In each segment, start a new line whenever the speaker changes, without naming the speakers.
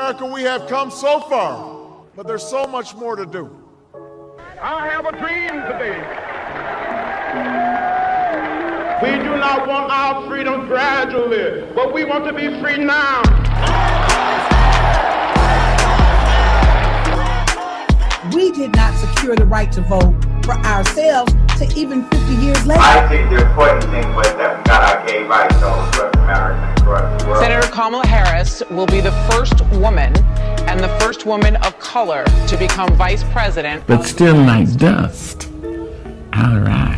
America, we have come so far, but there's so much more to do.
I have a dream today. We do not want our freedom gradually, but we want to be free now.
We did not secure the right to vote for ourselves to even 50 years later.
I think the important thing was that we got our gay rights all across America, across the world.
Senator Kamala Harris will be the first woman and the first woman of color to become vice president.
But still like dust, I'll rise.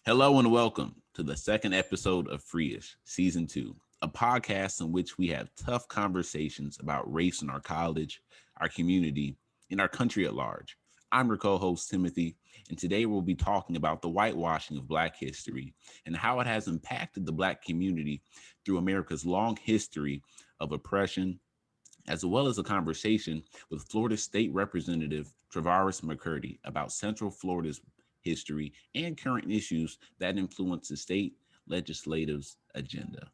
Hello and welcome to the second episode of Freeish, Season 2, a podcast in which we have tough conversations about race in our college, our community, and our country at large. I'm your co-host, Timothy, and today we'll be talking about the whitewashing of Black history and how it has impacted the Black community through America's long history of oppression, as well as a conversation with Florida State Representative Travares McCurdy about Central Florida's history and current issues that influence the state legislative's agenda.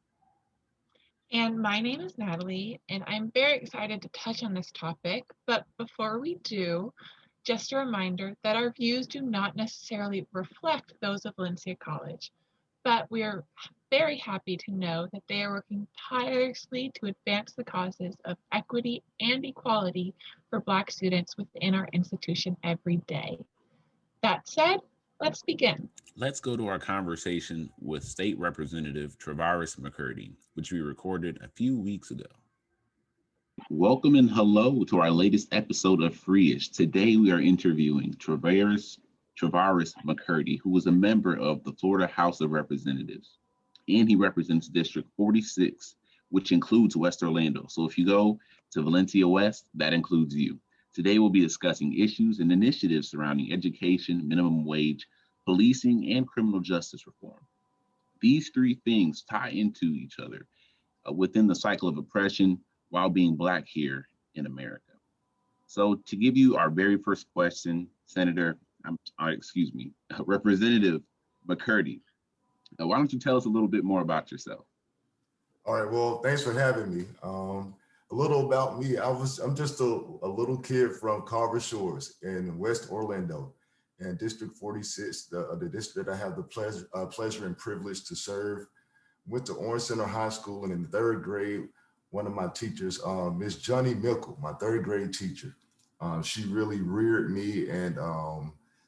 And my name is Natalie, and I'm very excited to touch on this topic. But before we do, just a reminder that our views do not necessarily reflect those of Valencia College, but we are very happy to know that they are working tirelessly to advance the causes of equity and equality for Black students within our institution every day. That said, let's begin.
Let's go to our conversation with State Representative Travares McCurdy, which we recorded a few weeks ago. Welcome and hello to our latest episode of Freeish. Today we are interviewing Travares McCurdy, who is a member of the Florida House of Representatives, and he represents District 46, which includes West Orlando. So if you go to Valencia West, that includes you. Today, we'll be discussing issues and initiatives surrounding education, minimum wage, policing, and criminal justice reform. These three things tie into each other within the cycle of oppression while being Black here in America. So to give you our very first question, Representative McCurdy, why don't you tell us a little bit more about yourself?
All right, well, thanks for having me. A little about me, I'm just a little kid from Carver Shores in West Orlando, and District 46, the district that I have the pleasure and privilege to serve. Went to Orange Center High School, and in the third grade, one of my teachers, Miss Johnny Mickle, my third grade teacher, she really reared me and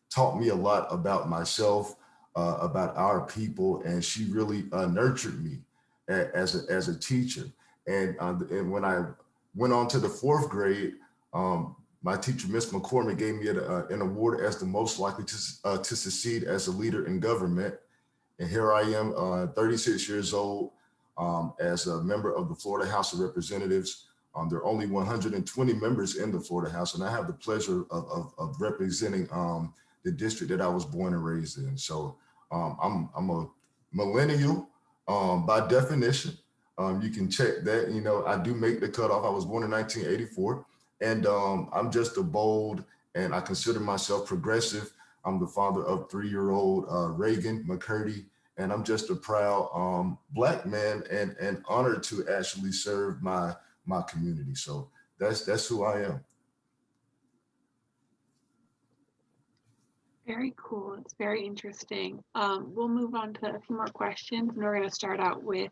taught me a lot about myself, about our people, and she really nurtured me as a teacher. And when I went on to the fourth grade, my teacher, Miss McCormick, gave me an award as the most likely to succeed as a leader in government. And here I am, 36 years old, as a member of the Florida House of Representatives. There are only 120 members in the Florida House, and I have the pleasure of representing the district that I was born and raised in. So I'm a millennial by definition. You can check that, I do make the cutoff. I was born in 1984, and I'm just a bold, and I consider myself progressive. I'm the father of 3-year-old Reagan McCurdy, and I'm just a proud Black man and honored to actually serve my community. So that's who I am.
Very cool. It's very interesting. We'll move on to a few more questions, and we're going to start out with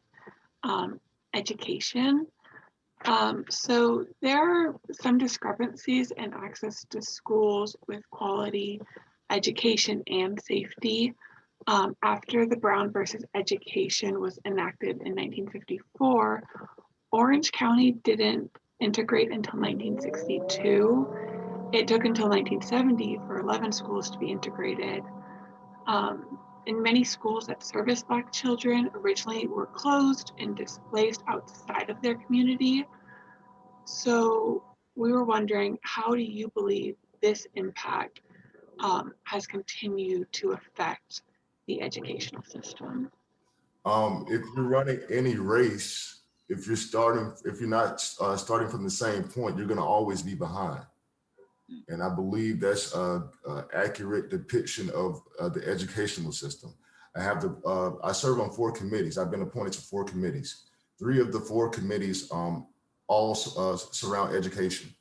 education. So there are some discrepancies in access to schools with quality education and safety. After the Brown versus Education was enacted in 1954, Orange County didn't integrate until 1962. It took until 1970 for 11 schools to be integrated. And many schools that service Black children originally were closed and displaced outside of their community. So we were wondering, how do you believe this impact has continued to affect the educational system?
If you're running any race, if you're not starting from the same point, you're going to always be behind. And I believe that's an accurate depiction of the educational system. I serve on 4 committees. I've been appointed to 4 committees. 3 of the 4 committees all surround education: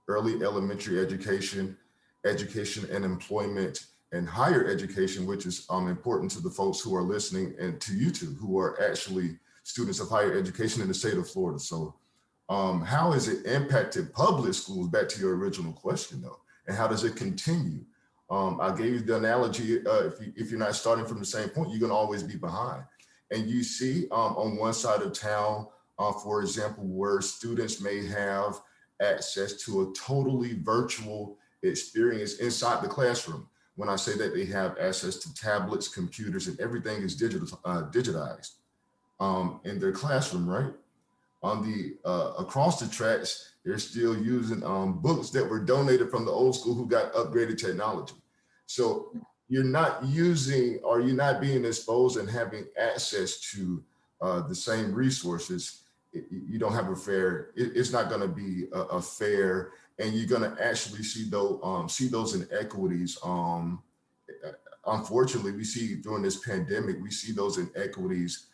early elementary education, education and employment, and higher education, which is important to the folks who are listening and to you two who are actually students of higher education in the state of Florida. So how has it impacted public schools, back to your original question though, and how does it continue? I gave you the analogy, if you're not starting from the same point, you're gonna always be behind. And you see on one side of town, for example, where students may have access to a totally virtual experience inside the classroom. When I say that, they have access to tablets, computers, and everything is digitized in their classroom, right? On the across the tracks, they're still using books that were donated from the old school who got upgraded technology. So you're not using, or you're not being exposed and having access to the same resources. You don't have a fair, it's not going to be a fair, and you're going to actually see those inequities. Unfortunately, we see during this pandemic, we see those inequities,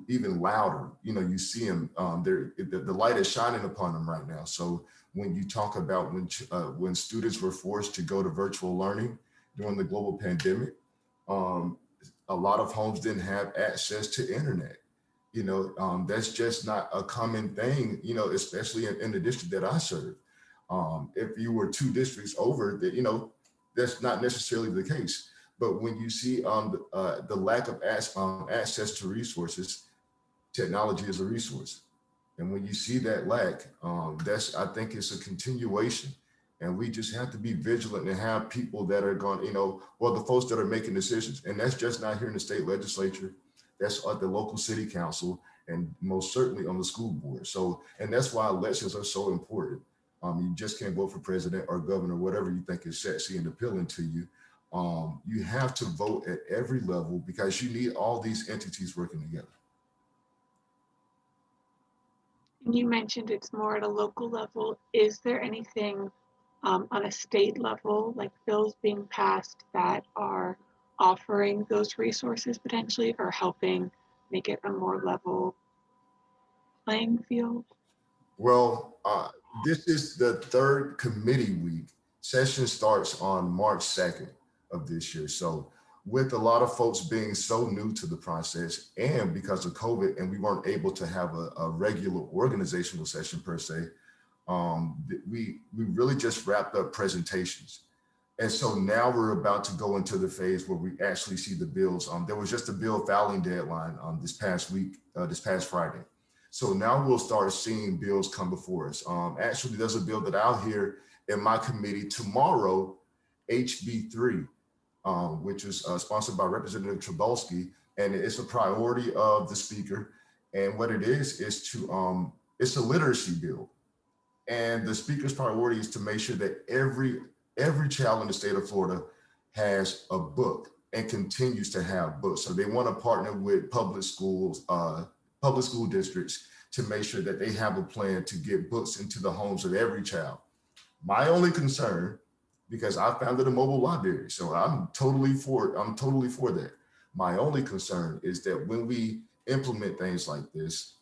even louder. You see them, the light is shining upon them right now. So when you talk about when students were forced to go to virtual learning during the global pandemic, a lot of homes didn't have access to internet. That's just not a common thing, especially in the district that I serve. If you were 2 districts over, that, that's not necessarily the case. But when you see the lack of access to resources, technology is a resource. And when you see that lack, I think it's a continuation. And we just have to be vigilant and have people that are going, the folks that are making decisions. And that's just not here in the state legislature. That's at the local city council, and most certainly on the school board. So, and that's why elections are so important. You just can't vote for president or governor, whatever you think is sexy and appealing to you. You have to vote at every level because you need all these entities working together.
You mentioned it's more at a local level. Is there anything on a state level, like bills being passed that are offering those resources potentially, or helping make it a more level playing field?
Well, this is the 3rd committee week. Session starts on March 2nd of this year. So with a lot of folks being so new to the process, and because of COVID, and we weren't able to have a regular organizational session per se, we really just wrapped up presentations. And so now we're about to go into the phase where we actually see the bills. There was just a bill filing deadline this past week, this past Friday. So now we'll start seeing bills come before us. Actually, there's a bill that I'll hear in my committee tomorrow, HB3, which is sponsored by Representative Travares, and it's a priority of the speaker. And what it is to, it's a literacy bill. And the speaker's priority is to make sure that every child in the state of Florida has a book and continues to have books. So they want to partner with public schools, public school districts, to make sure that they have a plan to get books into the homes of every child. My only concern, because I founded a mobile library, so I'm totally for that. My only concern is that when we implement things like this,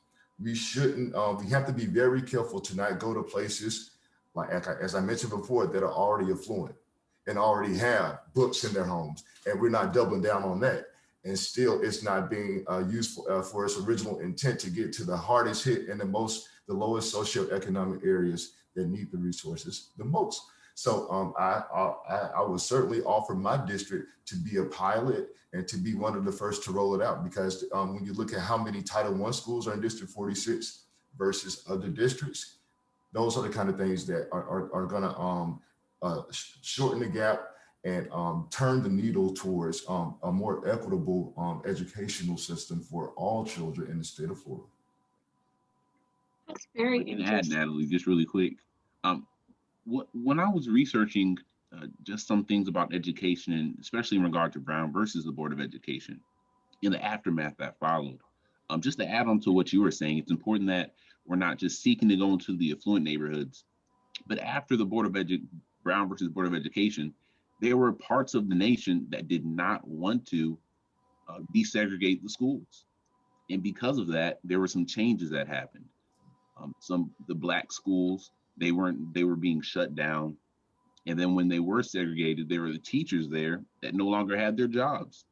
we shouldn't, we have to be very careful to not go to places like, as I mentioned before, that are already affluent and already have books in their homes. And we're not doubling down on that. And still it's not being used for its original intent to get to the hardest hit and the lowest socioeconomic areas that need the resources the most. So I would certainly offer my district to be a pilot and to be one of the first to roll it out, because when you look at how many Title I schools are in District 46 versus other districts, those are the kind of things that are going to shorten the gap and turn the needle towards a more equitable educational system for all children in the state of Florida.
That's very interesting.
Add, Natalie, just really quick. When I was researching just some things about education, and especially in regard to Brown versus the Board of Education, in the aftermath that followed, just to add on to what you were saying, it's important that we're not just seeking to go into the affluent neighborhoods, But after the Brown versus Board of Education, there were parts of the nation that did not want to desegregate the schools. And because of that, there were some changes that happened. The black schools, they were being shut down. And then when they were segregated, there were the teachers there that no longer had their jobs.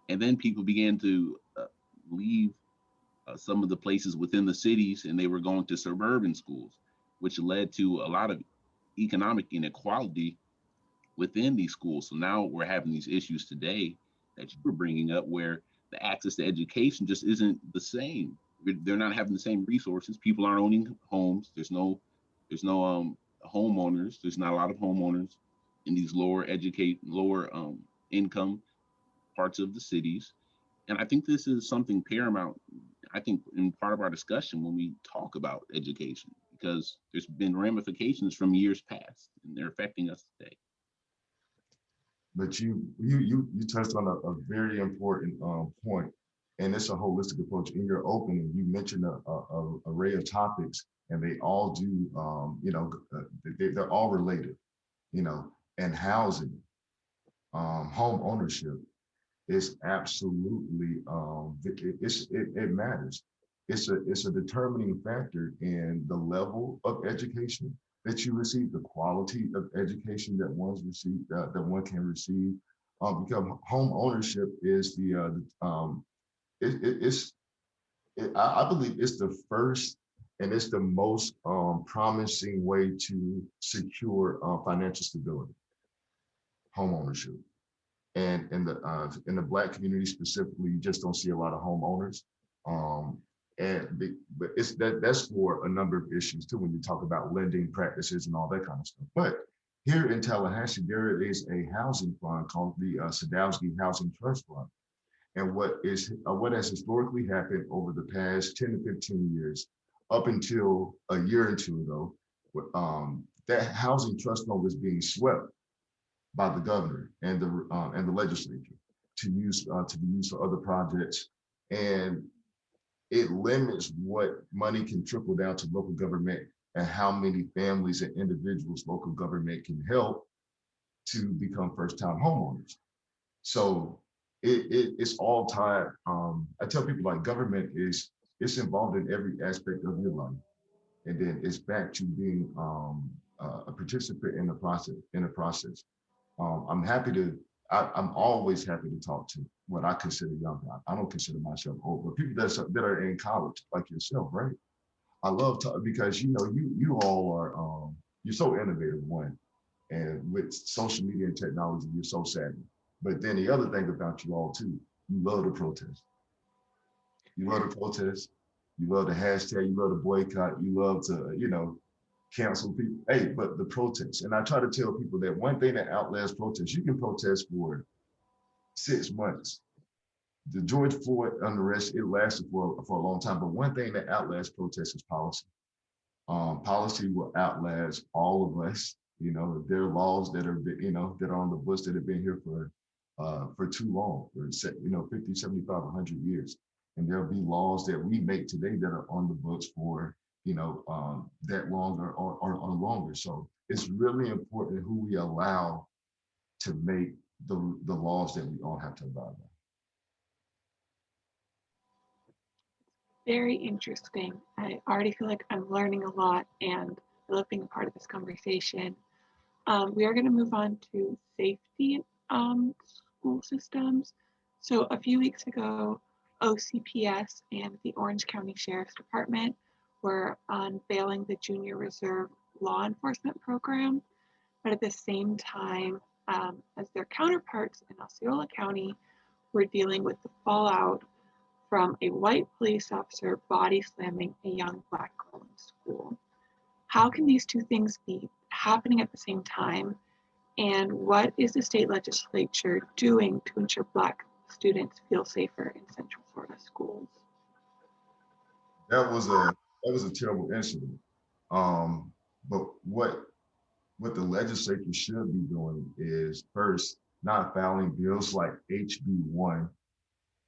And then people began to leave some of the places within the cities, and they were going to suburban schools, which led to a lot of economic inequality within these schools. So now we're having these issues today that you were bringing up, where the access to education just isn't the same. They're not having the same resources. People aren't owning homes. There's no homeowners. There's not a lot of homeowners in these lower income parts of the cities. And I think this is something paramount, I think, in part of our discussion when we talk about education, because there's been ramifications from years past, and they're affecting us today.
But you touched on a very important point, and it's a holistic approach. In your opening, you mentioned a array of topics, and they all do, they're all related, and housing, home ownership is absolutely, it matters. It's a determining factor in the level of education that you receive, the quality of education that one can receive, because home ownership is I believe it's the first and it's the most promising way to secure financial stability. Home ownership, and in the Black community specifically, you just don't see a lot of homeowners. But that's for a number of issues too, when you talk about lending practices and all that kind of stuff. But here in Tallahassee, there is a housing fund called the Sadowsky Housing Trust Fund. And what has historically happened over the past 10 to 15 years, up until a year or two ago, that housing trust fund was being swept by the governor and the legislature to be used for other projects. And it limits what money can trickle down to local government and how many families and individuals local government can help to become first-time homeowners. So it's all tied. I tell people, like, government it's involved in every aspect of your life, and then it's back to being a participant in the process. I'm always happy to talk to what I consider young. I don't consider myself old, but people that are in college, like yourself, right? I love because you all are you're so innovative, one, and with social media and technology, you're so savvy. But then the other thing about you all too, you love to protest. You love to protest. You love the hashtag. You love to boycott. You love to cancel people. Hey, but the protests, and I try to tell people that one thing that outlasts protests, you can protest for 6 months. The George Floyd unrest, it lasted for a long time. But one thing that outlasts protests is policy. Policy will outlast all of us. There are laws that are, that are on the books that have been here for too long, for 50, 75, 100 years. And there'll be laws that we make today that are on the books for that longer or longer. So it's really important who we allow to make the laws that we all have to abide by.
Very interesting. I already feel like I'm learning a lot, and I love being a part of this conversation. We are going to move on to safety school systems. So a few weeks ago, OCPS and the Orange County Sheriff's Department were unveiling the Junior Reserve Law Enforcement Program, but at the same time as their counterparts in Osceola County were dealing with the fallout from a white police officer body slamming a young Black girl in school. How can these two things be happening at the same time? And what is the state legislature doing to ensure Black students feel safer in Central Florida schools?
That was a terrible incident. But what the legislature should be doing is, first, not filing bills like HB1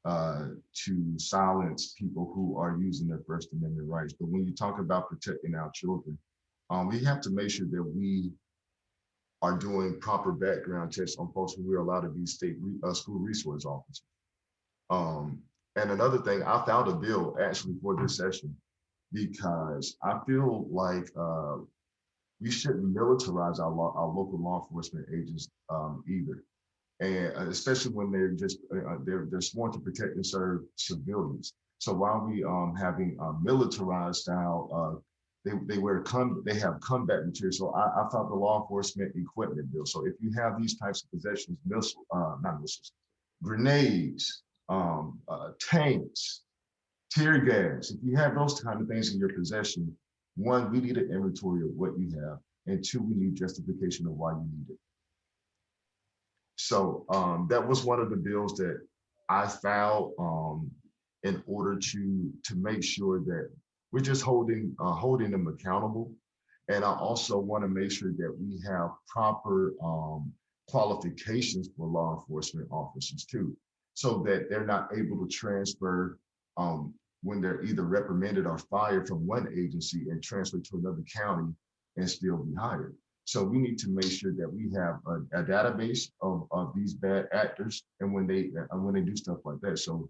to silence people who are using their First Amendment rights. But when you talk about protecting our children, we have to make sure that we are doing proper background checks on folks who we're allowed to be school resource officers. And another thing, I found a bill actually for this session because I feel like we shouldn't militarize our local law enforcement agents either, and especially when they're just they're sworn to protect and serve civilians. So while we having militarized style, they have combat material. So I found the law enforcement equipment bill. So if you have these types of possessions, not missiles, grenades, tanks, tear gas, if you have those kind of things in your possession, one, we need an inventory of what you have, and two, we need justification of why you need it. So that was one of the bills that I filed in order to make sure that we're just holding them accountable. And I also want to make sure that we have proper qualifications for law enforcement officers too, so that they're not able to transfer when they're either reprimanded or fired from one agency and transfer to another county and still be hired. So we need to make sure that we have a database of these bad actors and when they do stuff like that. So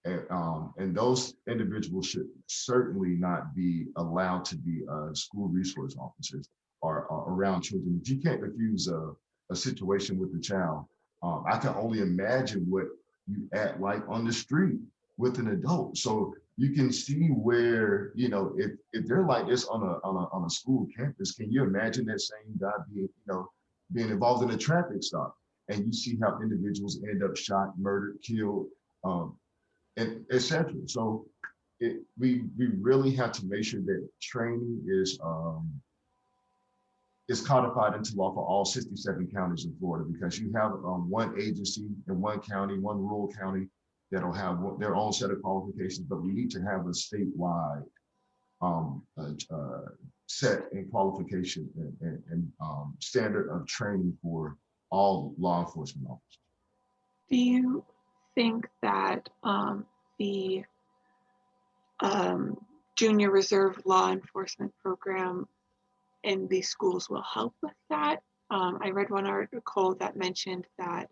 and those individuals should certainly not be allowed to be school resource officers or around children. If you can't refuse a situation with the child, I can only imagine what you act like on the street with an adult. So you can see where, you know, if they're like this on a school campus, can you imagine that same guy being involved in a traffic stop? And you see how individuals end up shot, murdered, killed, and etc. So we really have to make sure that training is codified into law for all 67 counties in Florida, because you have one agency in one county, one rural county, that'll have their own set of qualifications, but we need to have a statewide set and qualification and standard of training for all law enforcement officers.
Do you think that the junior reserve law enforcement program in these schools will help with that? I read one article that mentioned that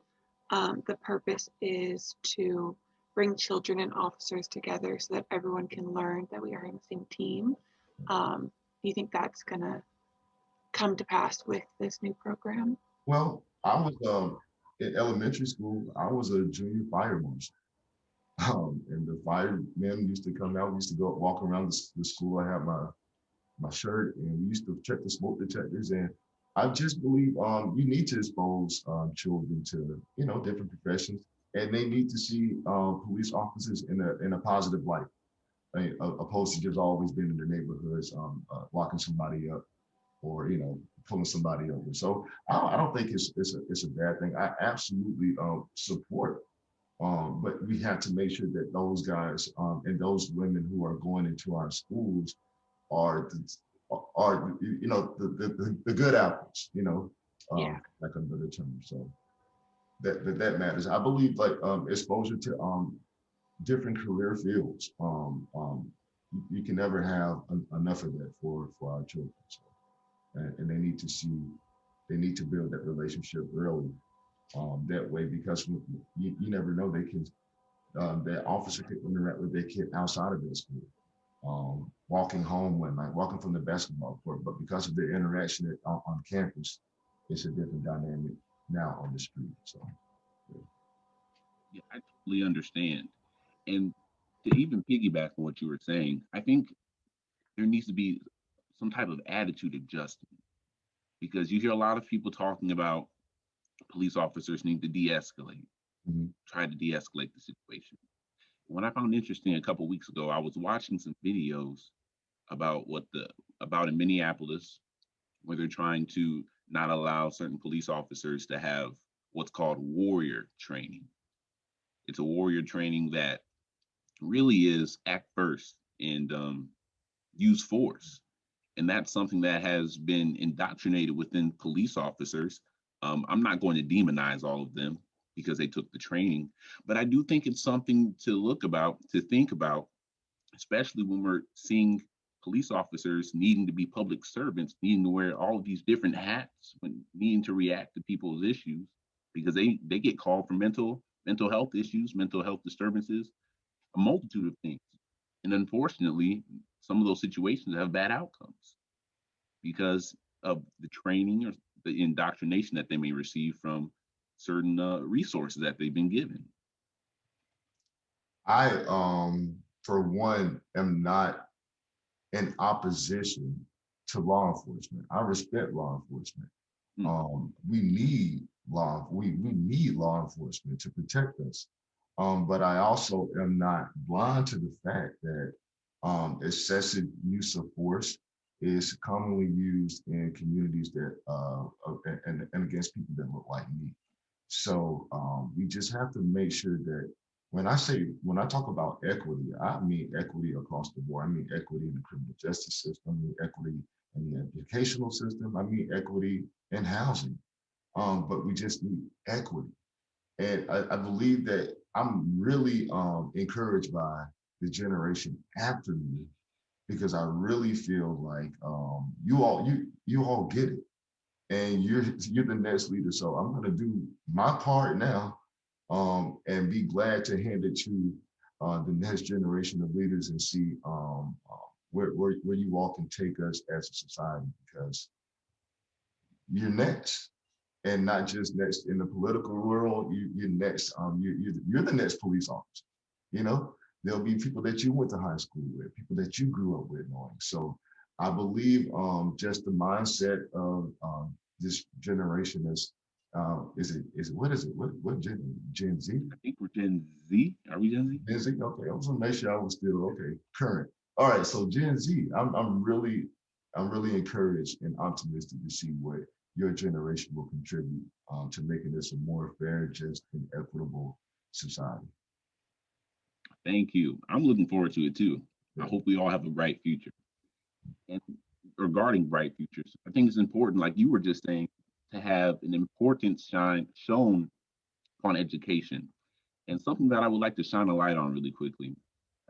the purpose is to bring children and officers together so that everyone can learn that we are on the same team. Do you think that's gonna come to pass with this new program?
Well, I was in elementary school, I was a junior fire marshal. And the firemen used to come out, we used to go walk around the school. I had my shirt, and we used to check the smoke detectors. And I just believe you need to expose children to, you know, different professions, and they need to see police officers in a positive light, opposed to just always being in their neighborhoods, locking somebody up or, you know, pulling somebody over. So I don't think it's a bad thing. I absolutely support it. But we have to make sure that those guys and those women who are going into our schools are you know, the good apples, you know, like another term. So that matters. I believe like exposure to different career fields. You can never have enough of that for our children. So, and they need to build that relationship early. That way, because you never know, they can that officer can interact with their kid outside of their school, walking home one night, walking from the basketball court, but because of their interaction on campus, it's a different dynamic now on the street. So
yeah, I totally understand. And to even piggyback on what you were saying, I think there needs to be some type of attitude adjustment, because you hear a lot of people talking about police officers need to de-escalate, try to de-escalate the situation. What I found interesting a couple of weeks ago, I was watching some videos about in Minneapolis, where they're trying to not allow certain police officers to have what's called warrior training. It's a warrior training that really is act first and use force. And that's something that has been indoctrinated within police officers. I'm not going to demonize all of them because they took the training, but I do think it's something to think about, especially when we're seeing police officers needing to be public servants, needing to wear all of these different hats when needing to react to people's issues, because they get called for mental health issues, mental health disturbances, a multitude of things. And unfortunately, some of those situations have bad outcomes because of the training or the indoctrination that they may receive from certain resources that they've been given.
I, for one, am not in opposition to law enforcement. I respect law enforcement. We need law enforcement to protect us. But I also am not blind to the fact that excessive use of force is commonly used in communities that and against people that look like me. So we just have to make sure that when I talk about equity, I mean equity across the board. I mean equity in the criminal justice system, I mean equity in the educational system, I mean equity in housing. But we just need equity. And I believe that I'm really encouraged by the generation after me, because I really feel like you all get it, and you're the next leader. So I'm going to do my part now, and be glad to hand it to the next generation of leaders and see where you all can take us as a society, because you're next. And not just next in the political world, you're next. You're the next police officer. You know, there'll be people that you went to high school with, people that you grew up with knowing. So I believe just the mindset of this generation is what Gen Z?
I think we're Gen Z. Are we Gen Z?
Gen Z. Okay, I was gonna make sure I was still okay. Current. All right. So Gen Z. I'm really encouraged and optimistic to see what your generation will contribute to making this a more fair, just, and equitable society.
Thank you. I'm looking forward to it too. I hope we all have a bright future. And regarding bright futures, I think it's important, like you were just saying, to have an importance shown on education. And something that I would like to shine a light on really quickly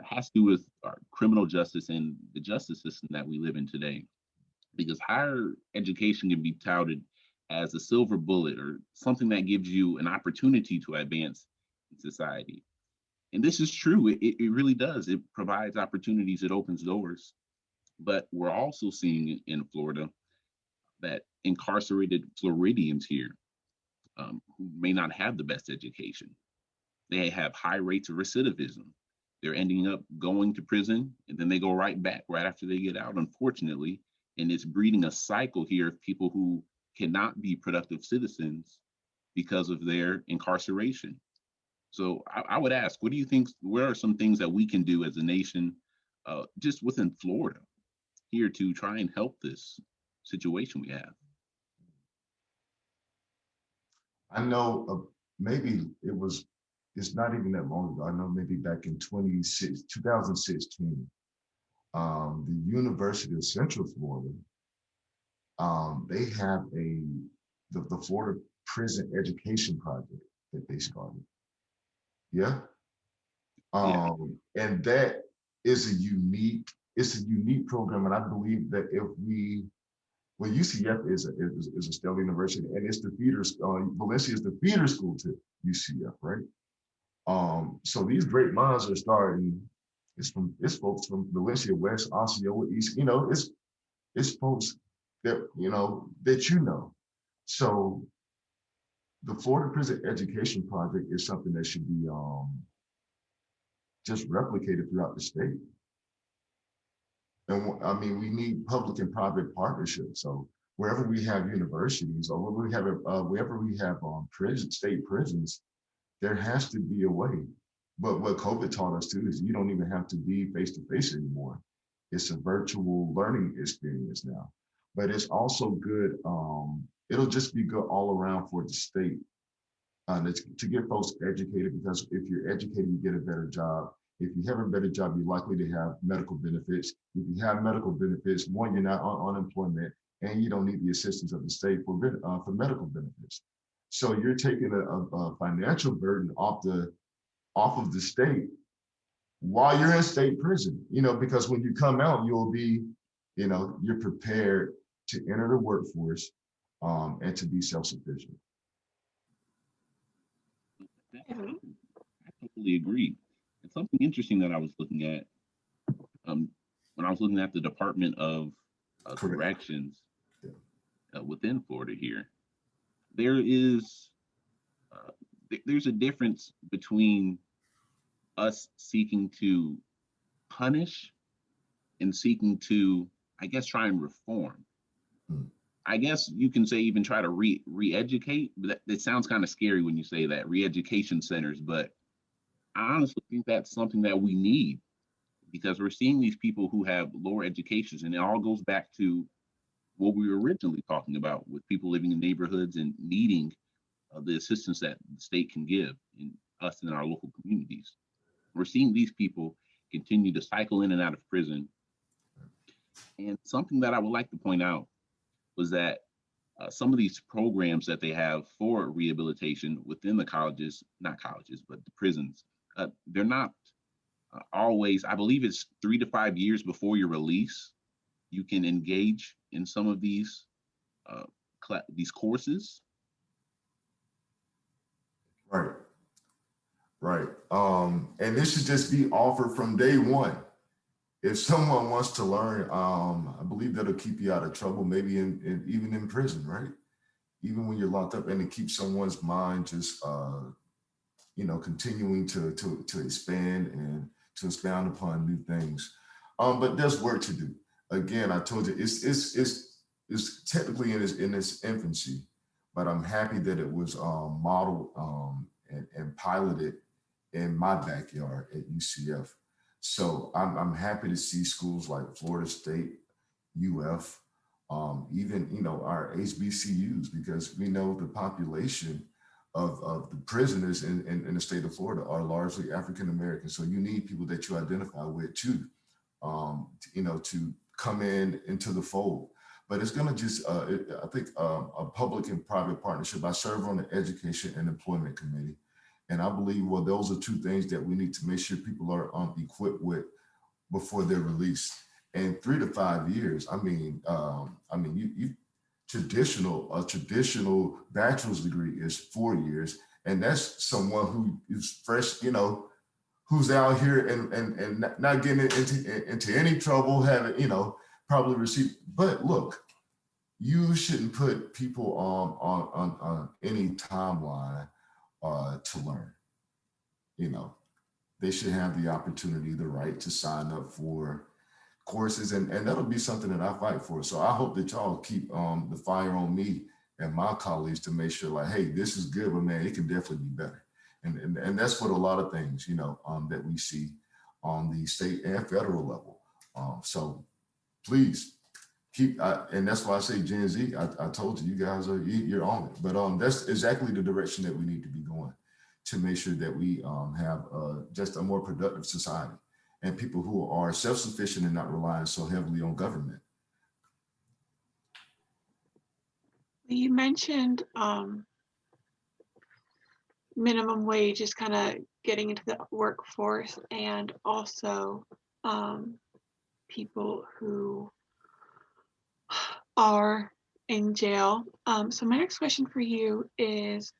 has to do with our criminal justice and the justice system that we live in today. Because higher education can be touted as a silver bullet or something that gives you an opportunity to advance in society. And this is true. It really does. It provides opportunities. It opens doors. But we're also seeing in Florida that incarcerated Floridians here who may not have the best education, they have high rates of recidivism. They're ending up going to prison and then they go right back right after they get out, unfortunately. And it's breeding a cycle here of people who cannot be productive citizens because of their incarceration. So I would ask, what do you think, where are some things that we can do as a nation, just within Florida here to try and help this situation we have?
I know maybe it's not even that long ago. I know maybe back in 2016, the University of Central Florida, they have the Florida Prison Education Project that they started. Yeah. And that is a unique program. And I believe that UCF is a stellar university, and it's the feeder, Valencia is the feeder school to UCF, right? So these great minds are starting. It's folks from Valencia, West, Osceola, East. You know, it's folks that that you know. So the Florida Prison Education Project is something that should be just replicated throughout the state. And I mean, we need public and private partnerships. So wherever we have universities or wherever we have state prisons, there has to be a way. But what COVID taught us too is you don't even have to be face-to-face anymore. It's a virtual learning experience now. But it's also good. It'll just be good all around for the state to get folks educated, because if you're educated, you get a better job. If you have a better job, you're likely to have medical benefits. If you have medical benefits, one, you're not on unemployment, and you don't need the assistance of the state for medical benefits. So you're taking a financial burden off of the state while you're in state prison, because when you come out, you'll be, you're prepared to enter the workforce and to be self-sufficient.
I totally agree. And something interesting that I was looking at when I was looking at the Department of Corrections within Florida here, there's a difference between us seeking to punish and seeking to, I guess, try and reform. I guess you can say even try to re-educate, but that sounds kind of scary when you say that, re-education centers, but I honestly think that's something that we need, because we're seeing these people who have lower educations, and it all goes back to what we were originally talking about with people living in neighborhoods and needing the assistance that the state can give in us in our local communities. We're seeing these people continue to cycle in and out of prison. And something that I would like to point out was that some of these programs that they have for rehabilitation within the colleges, not colleges, but the prisons, they're not always, I believe it's 3 to 5 years before your release, you can engage in some of these courses.
Right. And this should just be offered from day one. If someone wants to learn, I believe that'll keep you out of trouble, maybe even in prison, right? Even when you're locked up, and it keeps someone's mind just, continuing to expand and to expound upon new things. But there's work to do. Again, I told you, it's technically in its infancy, but I'm happy that it was modeled and piloted in my backyard at UCF. So I'm happy to see schools like Florida State, UF, even our HBCUs, because we know the population of the prisoners in the state of Florida are largely African American. So you need people that you identify with too, to come into the fold. But it's going to just, I think, a public and private partnership. I serve on the Education and Employment Committee. And I believe, well, those are two things that we need to make sure people are equipped with before they're released. And 3 to 5 years, a traditional bachelor's degree is 4 years. And that's someone who is fresh, who's out here and not getting into any trouble, having, probably received. But look, you shouldn't put people on any timeline to learn. They should have the opportunity, the right to sign up for courses, and that'll be something that I fight for. So I hope that y'all keep the fire on me and my colleagues to make sure, like, hey, this is good, but man, it can definitely be better. And that's what a lot of things, that we see on the state and federal level. So please keep, and that's why I say Gen Z, I told you, you guys you're on it. But that's exactly the direction that we need to be going, to make sure that we have just a more productive society and people who are self-sufficient and not relying so heavily on government.
You mentioned minimum wage is kind of getting into the workforce, and also people who are in jail. So my next question for you is,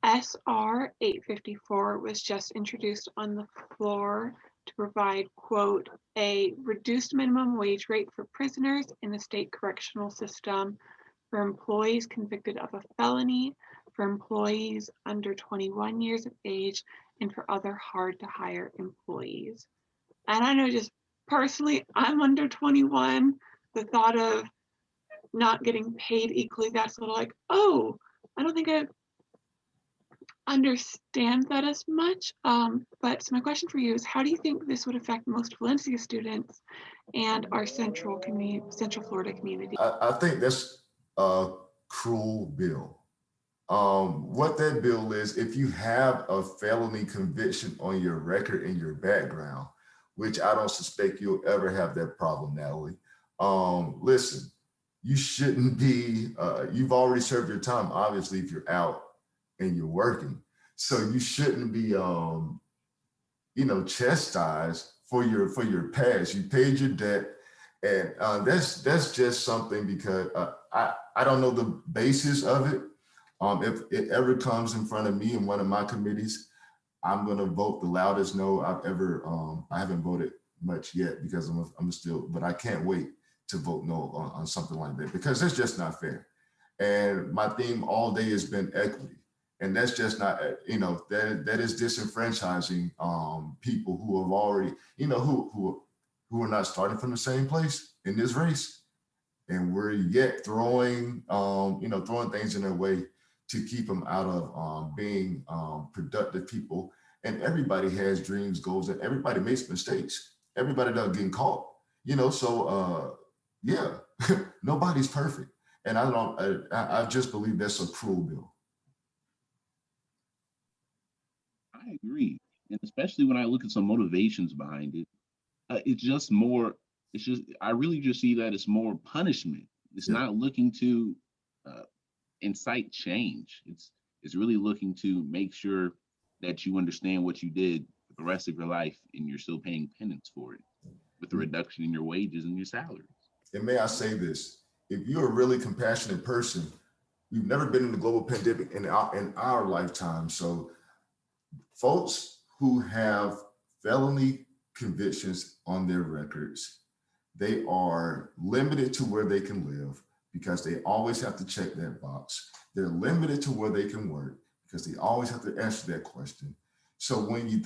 SR 854 was just introduced on the floor to provide, quote, a reduced minimum wage rate for prisoners in the state correctional system, for employees convicted of a felony, for employees under 21 years of age, and for other hard to hire employees. And I know, just personally, I'm under 21. The thought of not getting paid equally, that's a little like, oh, I don't think I understand that as much. But so my question for you is, how do you think this would affect most Valencia students and our Central Florida community?
I think that's a cruel bill. What that bill is, if you have a felony conviction on your record and your background, which I don't suspect you'll ever have that problem, Natalie. Listen, you shouldn't be, you've already served your time, obviously, if you're out and you're working. So you shouldn't be chastised for your past. You paid your debt, and that's just something, because I don't know the basis of it. If it ever comes in front of me in one of my committees, I'm going to vote the loudest no I've ever. I haven't voted much yet because I'm still, but I can't wait to vote no on something like that, because it's just not fair. And my theme all day has been equity. And that's just not, that is disenfranchising people who have already, who are not starting from the same place in this race. And we're yet throwing things in their way to keep them out of being productive people. And everybody has dreams, goals, and everybody makes mistakes. Everybody does getting caught, so yeah, nobody's perfect. And I just believe that's a cruel bill.
I agree. And especially when I look at some motivations behind it, I really just see that it's more punishment. It's not looking to incite change. It's really looking to make sure that you understand what you did for the rest of your life, and you're still paying penance for it with a reduction in your wages and your salaries.
And may I say this, if you're a really compassionate person, we've never been in the global pandemic in our lifetime. So folks who have felony convictions on their records, they are limited to where they can live because they always have to check that box. They're limited to where they can work because they always have to answer that question. So when you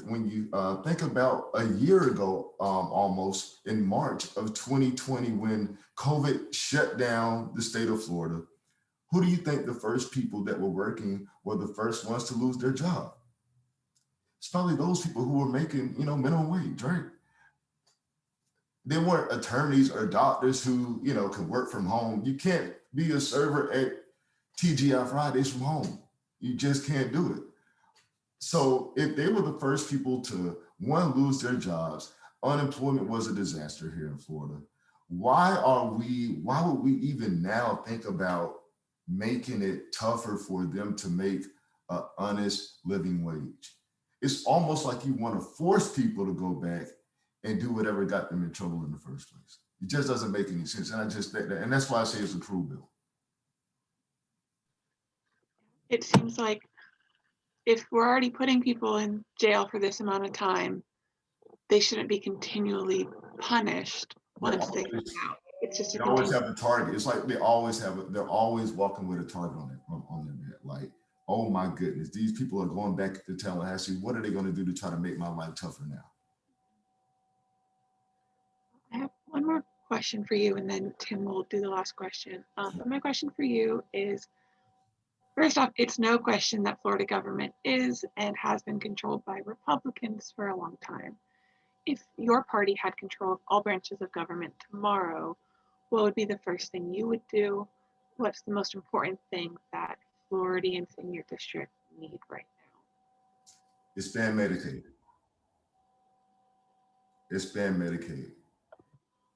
think about a year ago, almost in March of 2020, when COVID shut down the state of Florida, who do you think the first people that were working were the first ones to lose their job? It's probably those people who were making, minimum wage, right? They weren't attorneys or doctors who, can work from home. You can't be a server at TGI Fridays from home. You just can't do it. So if they were the first people to, one, lose their jobs, unemployment was a disaster here in Florida. Why would we even now think about making it tougher for them to make an honest living wage? It's almost like you want to force people to go back and do whatever got them in trouble in the first place. It just doesn't make any sense. And that's why I say it's a cruel bill.
It seems like if we're already putting people in jail for this amount of time, they shouldn't be continually punished once they come out. It's just
they always have the target. It's like they're always walking with a target on their head. Like, oh my goodness, these people are going back to Tallahassee. What are they going to do to try to make my life tougher now?
I have one more question for you, and then Tim will do the last question. But my question for you is, first off, it's no question that Florida government is and has been controlled by Republicans for a long time. If your party had control of all branches of government tomorrow, what would be the first thing you would do? What's the most important thing that Floridians in your district need right now?
Expand Medicaid. Expand Medicaid.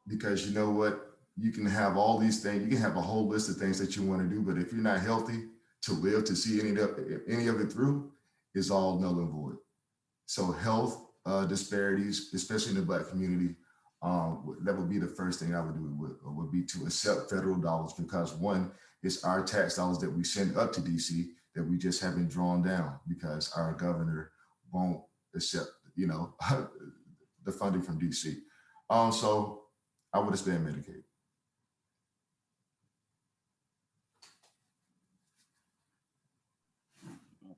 Because you know what? You can have all these things. You can have a whole list of things that you want to do, but if you're not healthy to live to see any of it through, it's all null and void. So health disparities, especially in the Black community, that would be the first thing I would do, would be to accept federal dollars, because one, it's our tax dollars that we send up to DC that we just haven't drawn down because our governor won't accept, the funding from DC. So I would expand Medicaid.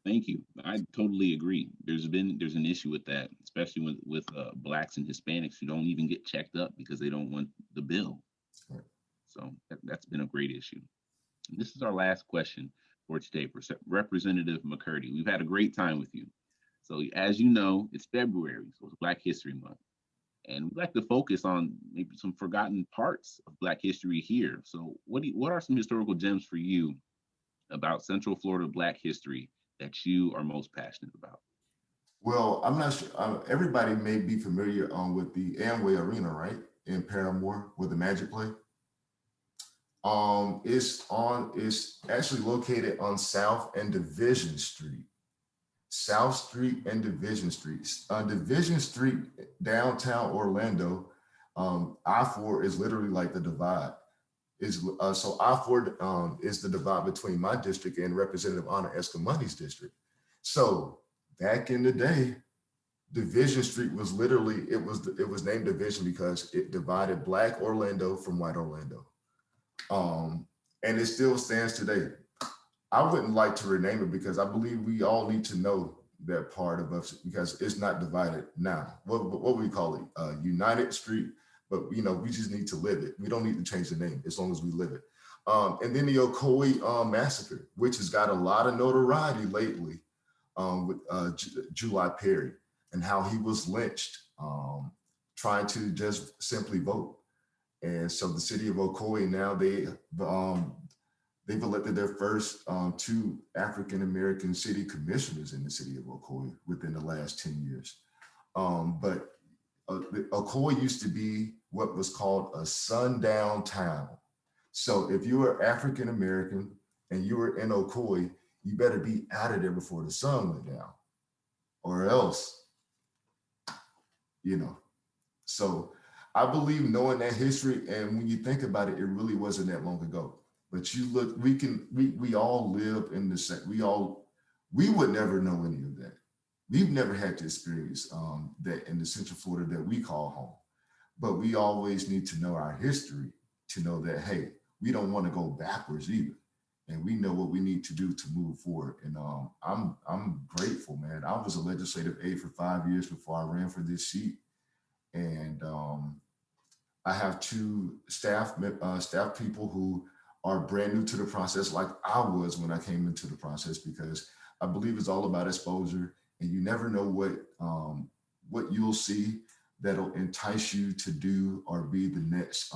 Thank you. I totally agree. There's an issue with that, especially with Blacks and Hispanics who don't even get checked up because they don't want the bill.
Right.
So that's been a great issue. And this is our last question for today, Representative McCurdy. We've had a great time with you. So as you know, it's February, so it's Black History Month. And we'd like to focus on maybe some forgotten parts of Black history here. So what are some historical gems for you about Central Florida Black history that you are most passionate about?
Well, I'm not sure. Everybody may be familiar with the Amway Arena, right? In Paramore, with the Magic play. It's actually located on South and Division Street. South Street and Division Street. Division Street, downtown Orlando, I-4 is literally like the divide. So I-4 is the divide between my district and Representative Anna Escamani's district. So back in the day, Division Street was literally, it was named Division because it divided Black Orlando from white Orlando. And it still stands today. I wouldn't like to rename it because I believe we all need to know that part of us because it's not divided now. What we call it? United Street, but we just need to live it. We don't need to change the name as long as we live it. And then the Ocoee massacre, which has got a lot of notoriety lately with July Perry and how he was lynched trying to just simply vote. And so the city of Ocoee now, they've elected their first 2 African-American city commissioners in the city of Ocoee within the last 10 years. But Ocoee used to be what was called a sundown town. So if you were African-American and you were in Ocoee, you better be out of there before the sun went down or else, So I believe knowing that history, and when you think about it, it really wasn't that long ago. But you look, we all live in the same, we would never know any of that. We've never had to experience that in the Central Florida that we call home. But we always need to know our history to know that, hey, we don't want to go backwards either. And we know what we need to do to move forward. And I'm grateful, man. I was a legislative aide for 5 years before I ran for this seat. And I have 2 staff people who are brand new to the process, like I was when I came into the process, because I believe it's all about exposure, and you never know what you'll see that'll entice you to do or be the next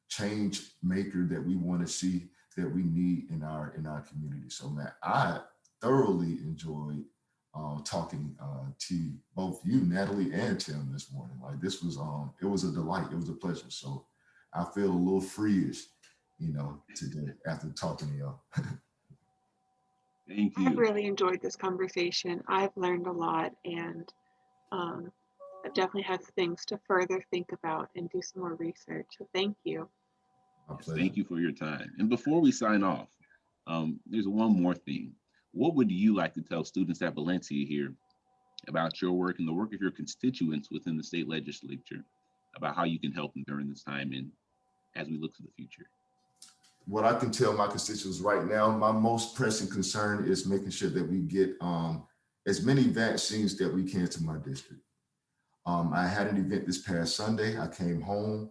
change maker that we want to see, that we need in our community. So, man, I thoroughly enjoyed talking to both you, Natalie, and Tim this morning. Like, this was it was a delight. It was a pleasure. So I feel a little freeish, today after talking to y'all.
Thank you.
I've really enjoyed this conversation. I've learned a lot, and I definitely have things to further think about and do some more research. So thank you.
Thank you for your time. And before we sign off, there's one more thing. What would you like to tell students at Valencia here about your work and the work of your constituents within the state legislature, about how you can help them during this time and as we look to the future?
What I can tell my constituents right now, my most pressing concern is making sure that we get as many vaccines that we can to my district. I had an event this past Sunday. I came home,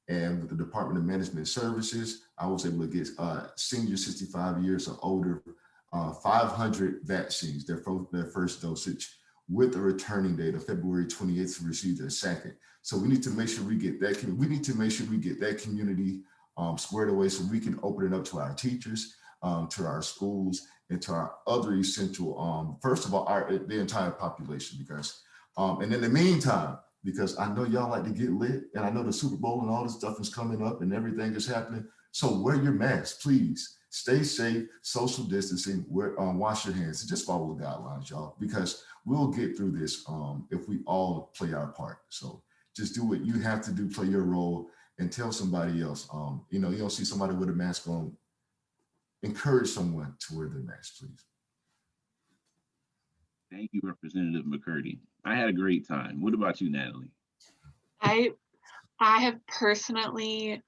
and with the Department of Management Services, I was able to get seniors 65 years or older 500 vaccines, their first dosage, with a returning date of February 28th to receive their second. So we need to make sure we get that. We need to make sure we get that community squared away so we can open it up to our teachers, to our schools, and to our other essential, first of all, the entire population, because, and in the meantime, because I know y'all like to get lit, and I know the Super Bowl and all this stuff is coming up and everything is happening. So wear your mask, please. Stay safe, social distancing, wash your hands, and just follow the guidelines, y'all, because we'll get through this if we all play our part. So just do what you have to do, play your role, and tell somebody else. You don't see somebody with a mask on, encourage someone to wear their mask, please.
Thank you, Representative McCurdy. I had a great time. What about you, Natalie?
I have personally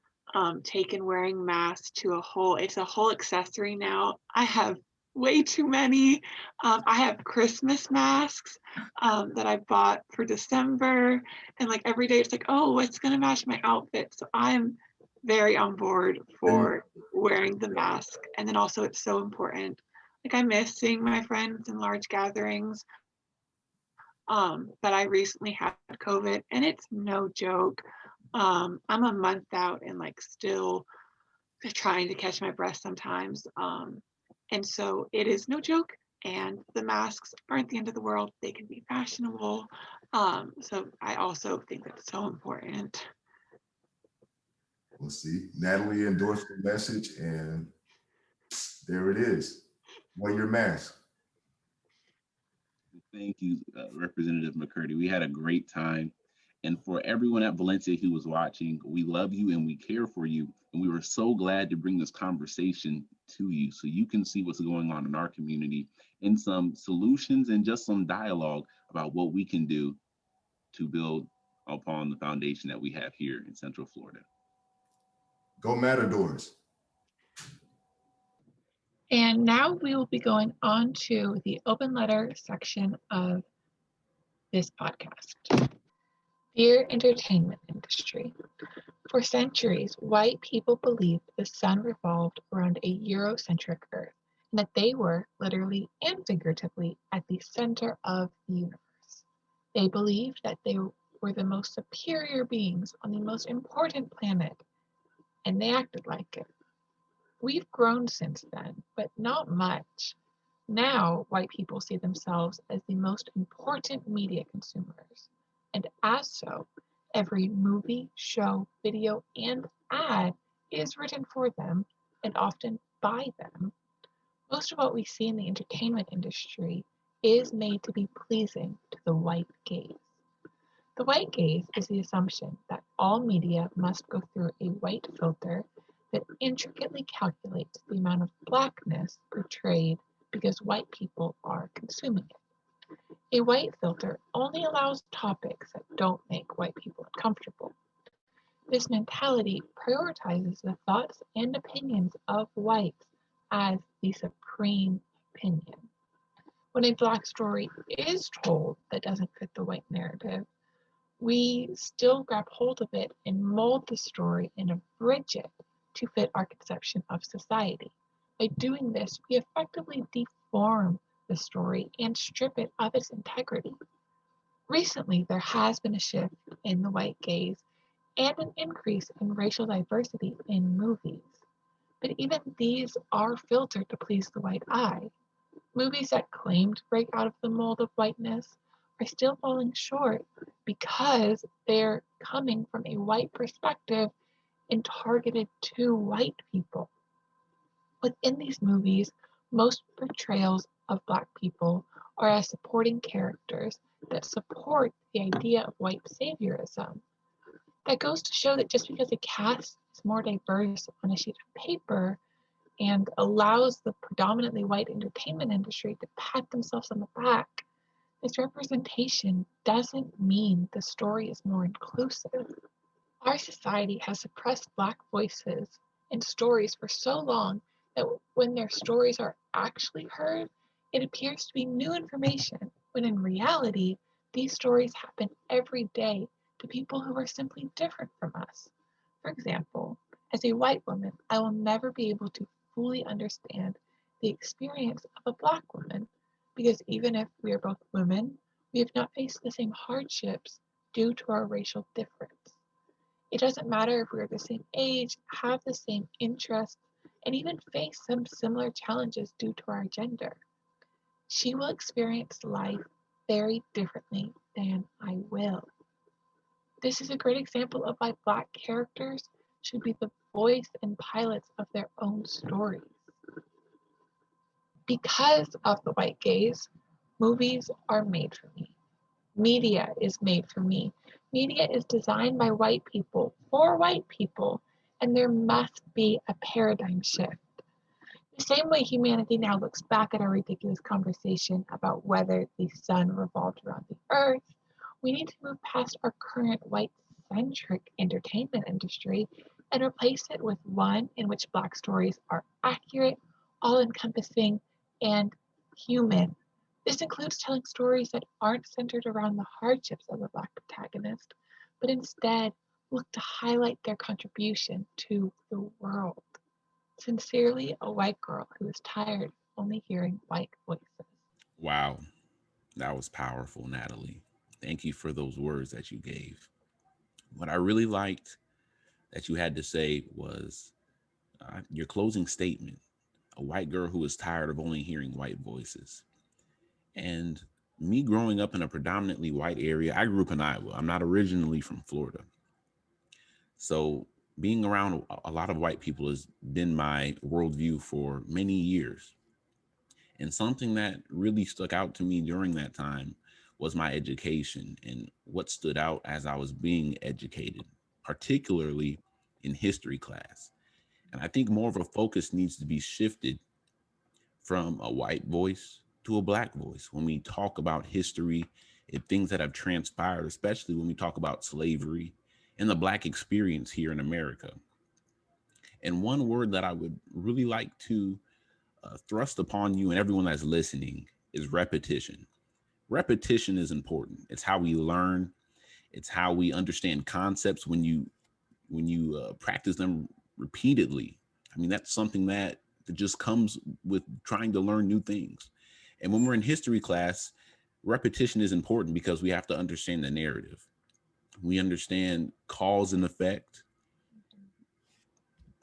taken wearing masks to it's a whole accessory now. I have way too many. I have Christmas masks that I bought for December, and like every day it's like, oh, what's gonna match my outfit? So I'm very on board for wearing the mask. And then also it's so important. Like, I miss seeing my friends in large gatherings. But I recently had COVID, and it's no joke. I'm a month out and like still trying to catch my breath sometimes. And so it is no joke, and the masks aren't the end of the world. They can be fashionable. So I also think that's so important.
We'll see. Natalie endorsed the message, and there it is. Wear your mask.
Thank you, Representative McCurdy. We had a great time. And for everyone at Valencia who was watching, we love you and we care for you. And we were so glad to bring this conversation to you so you can see what's going on in our community and some solutions and just some dialogue about what we can do to build upon the foundation that we have here in Central Florida.
Go Matadors.
And now we will be going on to the open letter section of this podcast. Dear entertainment industry, for centuries, white people believed the sun revolved around a Eurocentric Earth, and that they were, literally and figuratively, at the center of the universe. They believed that they were the most superior beings on the most important planet, and they acted like it. We've grown since then, but not much. Now, white people see themselves as the most important media consumers, and as so, every movie, show, video, and ad is written for them and often by them. Most of what we see in the entertainment industry is made to be pleasing to the white gaze. The white gaze is the assumption that all media must go through a white filter that intricately calculates the amount of blackness portrayed because white people are consuming it. A white filter only allows topics that don't make white people uncomfortable. This mentality prioritizes the thoughts and opinions of whites as the supreme opinion. When a black story is told that doesn't fit the white narrative, we still grab hold of it and mold the story and abridge it to fit our conception of society. By doing this, we effectively deform the story and strip it of its integrity. Recently, there has been a shift in the white gaze and an increase in racial diversity in movies. But even these are filtered to please the white eye. Movies that claim to break out of the mold of whiteness are still falling short because they're coming from a white perspective and targeted to white people. Within these movies, most portrayals of Black people are as supporting characters that support the idea of white saviorism. That goes to show that just because a cast is more diverse on a sheet of paper and allows the predominantly white entertainment industry to pat themselves on the back, this representation doesn't mean the story is more inclusive. Our society has suppressed Black voices and stories for so long that when their stories are actually heard, it appears to be new information, when in reality, these stories happen every day to people who are simply different from us. For example, as a white woman, I will never be able to fully understand the experience of a Black woman, because even if we are both women, we have not faced the same hardships due to our racial difference. It doesn't matter if we're the same age, have the same interests, and even face some similar challenges due to our gender. She will experience life very differently than I will. This is a great example of why Black characters should be the voice and pilots of their own stories. Because of the white gaze, movies are made for me. Media is made for me. Media is designed by white people for white people, and there must be a paradigm shift. The same way humanity now looks back at our ridiculous conversation about whether the sun revolved around the earth, we need to move past our current white-centric entertainment industry and replace it with one in which Black stories are accurate, all-encompassing, and human. This includes telling stories that aren't centered around the hardships of the Black protagonist, but instead look to highlight their contribution to the world. Sincerely, a white girl who is tired of only hearing white voices.
Wow, that was powerful, Natalie. Thank you for those words that you gave. What I really liked that you had to say was your closing statement, a white girl who is tired of only hearing white voices. And me growing up in a predominantly white area, I grew up in Iowa. I'm not originally from Florida. So being around a lot of white people has been my worldview for many years. And something that really stuck out to me during that time was my education and what stood out as I was being educated, particularly in history class. And I think more of a focus needs to be shifted from a white voice to a black voice when we talk about history and things that have transpired, especially when we talk about slavery and the black experience here in America. And one word that I would really like to thrust upon you and everyone that's listening is repetition. Repetition is important. It's how we learn. It's how we understand concepts when you practice them repeatedly. I mean, that's something that just comes with trying to learn new things. And when we're in history class, repetition is important because we have to understand the narrative. We understand cause and effect,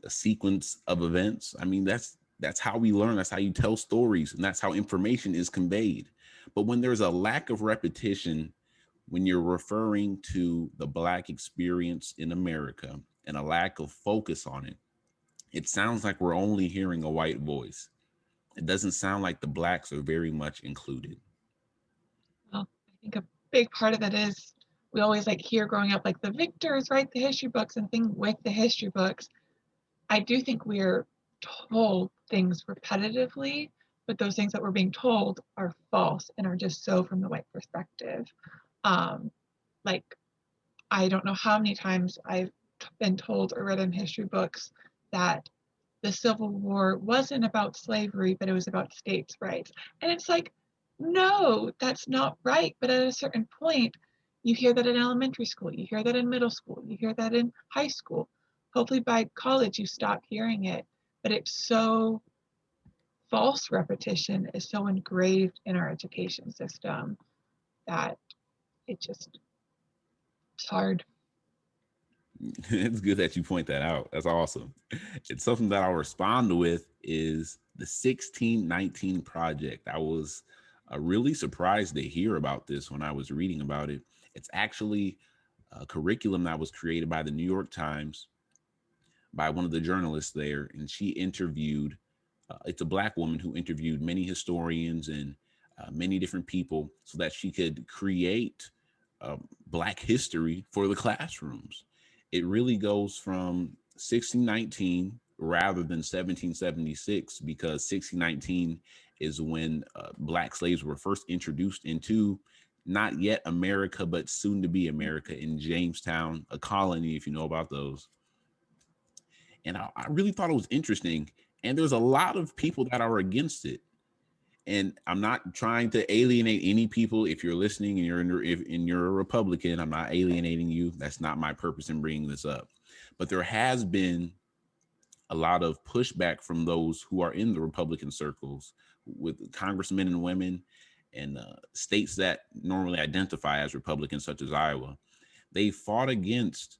a sequence of events. I mean, that's how we learn. That's how you tell stories, and that's how information is conveyed. But when there's a lack of repetition, when you're referring to the Black experience in America and a lack of focus on it, it sounds like we're only hearing a white voice. It doesn't sound like the Blacks are very much included.
Well, I think a big part of it is we always like hear growing up, like the victors write the history books and things with the history books. I do think we're told things repetitively, but those things that we're being told are false and are just so from the white perspective. Like, I don't know how many times I've been told or read in history books that the Civil War wasn't about slavery, but it was about states' rights. And it's like, no, that's not right. But at a certain point, you hear that in elementary school, you hear that in middle school, you hear that in high school. Hopefully by college, you stop hearing it. But it's so false repetition is so engraved in our education system that it's hard.
It's good that you point that out. That's awesome. It's something that I'll respond with is the 1619 Project. I was really surprised to hear about this when I was reading about it. It's actually a curriculum that was created by the New York Times by one of the journalists there, and she interviewed, it's a Black woman who interviewed many historians and many different people so that she could create Black history for the classrooms. It really goes from 1619 rather than 1776, because 1619 is when Black slaves were first introduced into not yet America, but soon to be America in Jamestown, a colony, if you know about those. And I really thought it was interesting. And there's a lot of people that are against it. And I'm not trying to alienate any people. If you're listening and you're a Republican, I'm not alienating you. That's not my purpose in bringing this up. But there has been a lot of pushback from those who are in the Republican circles with congressmen and women and states that normally identify as Republicans, such as Iowa. They fought against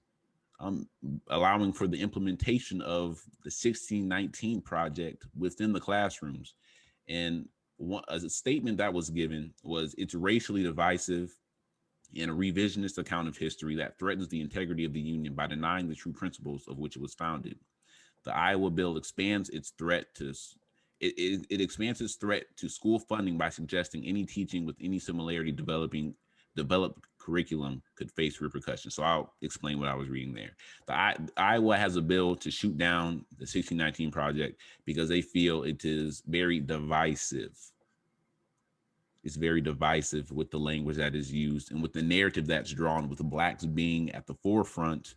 allowing for the implementation of the 1619 Project within the classrooms. And a statement that was given was, it's racially divisive and a revisionist account of history that threatens the integrity of the Union by denying the true principles of which it was founded. The Iowa bill expands its threat to it expands its threat to school funding by suggesting any teaching with any similarity developed curriculum could face repercussions. So I'll explain what I was reading there. Iowa has a bill to shoot down the 1619 Project because they feel it is very divisive. It's very divisive with the language that is used and with the narrative that's drawn, with the Blacks being at the forefront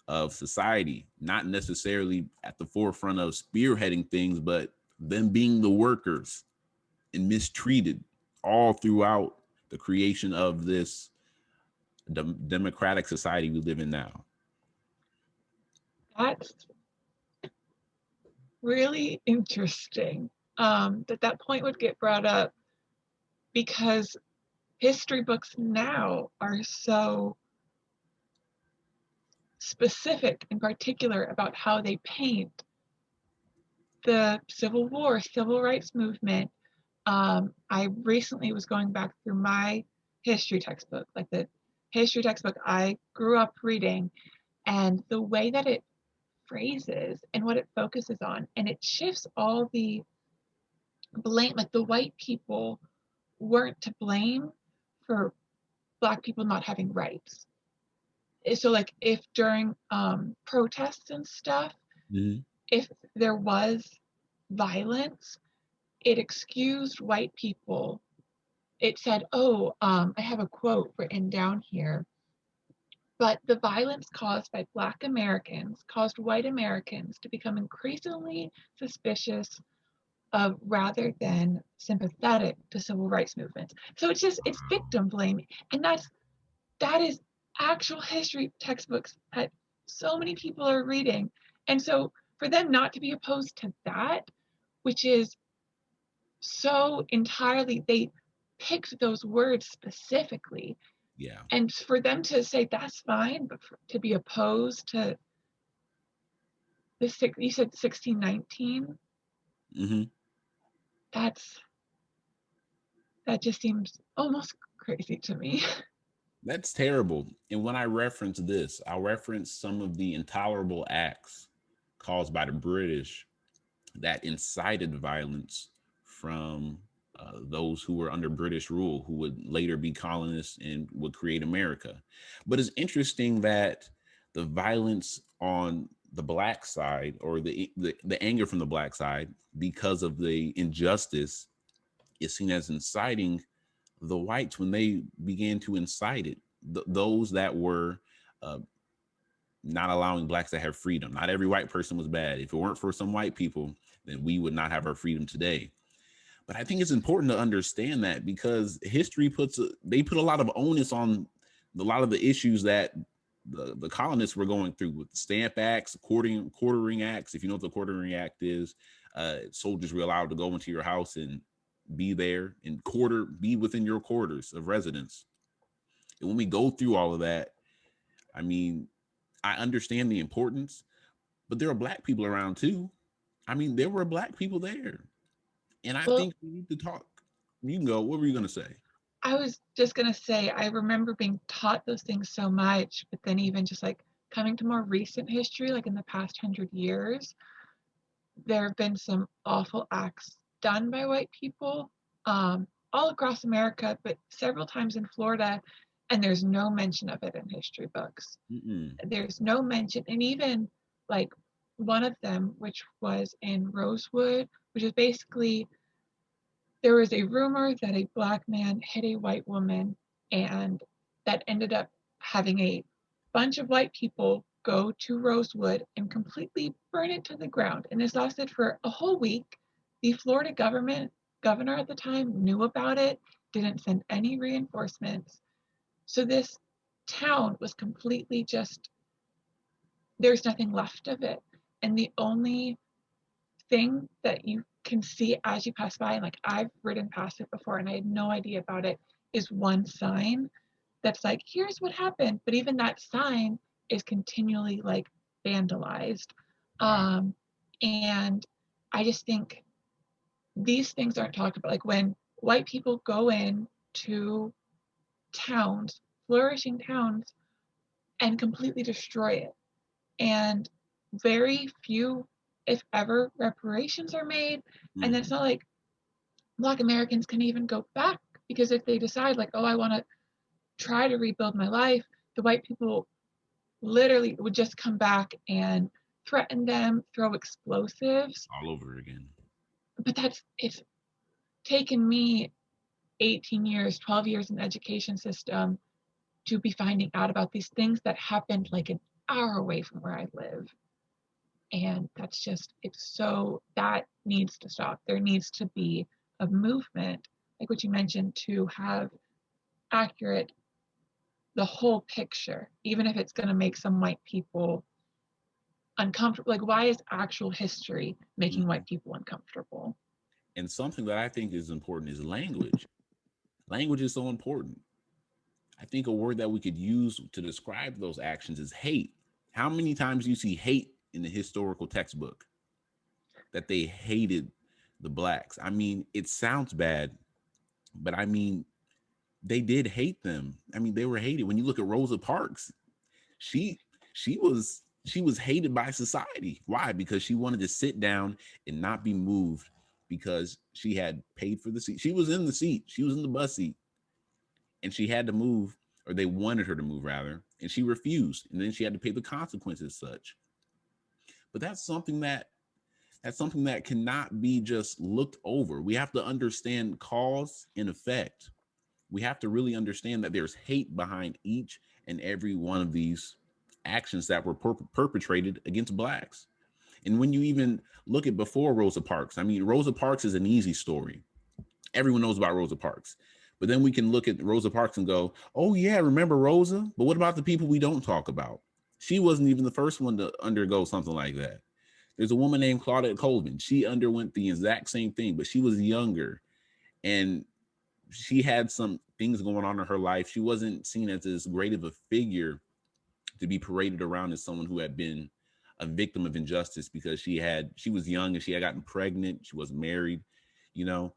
of society, not necessarily at the forefront of spearheading things, but them being the workers and mistreated all throughout the creation of this democratic society we live in now.
That's really interesting that point would get brought up, because history books now are so specific and particular about how they paint the Civil War, Civil Rights Movement. I recently was going back through my history textbook, like the history textbook I grew up reading, and the way that it phrases and what it focuses on, and it shifts all the like the white people weren't to blame for Black people not having rights. So like if during protests and stuff, if there was violence, it excused white people. It said, oh, I have a quote written down here, but the violence caused by Black Americans caused white Americans to become increasingly suspicious of rather than sympathetic to civil rights movements. So it's victim blaming. And that is actual history textbooks that so many people are reading. And so for them not to be opposed to that, which is so entirely, they picked those words specifically.
Yeah.
And for them to say that's fine, but to be opposed to this, you said 1619. That just seems almost crazy to me.
That's terrible. And when I reference this, I'll reference some of the intolerable acts caused by the British that incited violence from those who were under British rule, who would later be colonists and would create America. But it's interesting that the violence on the Black side, or the anger from the Black side because of the injustice, is seen as inciting the whites when they began to incite it. Those that were not allowing Blacks to have freedom. Not every white person was bad. If it weren't for some white people, then we would not have our freedom today. But I think it's important to understand that, because history puts a lot of onus on a lot of the issues that the colonists were going through with the Stamp Acts, quartering acts. If you know what the quartering act is, soldiers were allowed to go into your house and be there and be within your quarters of residence. And when we go through all of that, I mean, I understand the importance, but there are Black people around too. I mean, there were Black people there. And I think we need to talk. You can go. What were you going to say?
I was just going to say, I remember being taught those things so much, but then even just like coming to more recent history, like in the past 100 years, there have been some awful acts done by white people all across America, but several times in Florida, and there's no mention of it in history books. There's no mention. And even like one of them, which was in Rosewood, which is basically, there was a rumor that a Black man hit a white woman, and that ended up having a bunch of white people go to Rosewood and completely burn it to the ground. And this lasted for a whole week. The Florida governor at the time knew about it, didn't send any reinforcements. So this town was completely just, there's nothing left of it. And the only thing that you can see as you pass by, and like I've ridden past it before and I had no idea about it, is one sign that's like, here's what happened. But even that sign is continually like vandalized. And I just think these things aren't talked about. Like when white people go in to towns, flourishing towns, and completely destroy it. And very few, if ever, reparations are made. And it's not like Black Americans can even go back, because if they decide like, oh, I want to try to rebuild my life, the white people literally would just come back and threaten them, throw explosives.
All over again.
But it's taken me 18 years, 12 years in the education system to be finding out about these things that happened like an hour away from where I live. And that's just, that needs to stop. There needs to be a movement, like what you mentioned, to have accurate, the whole picture, even if it's going to make some white people uncomfortable. Like, why is actual history making white people uncomfortable?
And something that I think is important is language. Language is so important. I think a word that we could use to describe those actions is hate. How many times do you see hate in the historical textbook? That they hated the Blacks. I mean, it sounds bad, but I mean, they did hate them. I mean, they were hated. When you look at Rosa Parks, she was hated by society. Why? Because she wanted to sit down and not be moved because she had paid for the seat. She was in the seat. She was in the bus seat, and she had to move, or they wanted her to move rather, and she refused. And then she had to pay the consequences as such. But that's something that cannot be just looked over. We have to understand cause and effect. We have to really understand that there's hate behind each and every one of these actions that were perpetrated against Blacks. And when you even look at before Rosa Parks, I mean, Rosa Parks is an easy story. Everyone knows about Rosa Parks. But then we can look at Rosa Parks and go, oh yeah, remember Rosa? But what about the people we don't talk about? She wasn't even the first one to undergo something like that. There's a woman named Claudette Colvin. She underwent the exact same thing, but she was younger and she had some things going on in her life. She wasn't seen as as great of a figure to be paraded around as someone who had been a victim of injustice because she was young and she had gotten pregnant. She wasn't married, you know.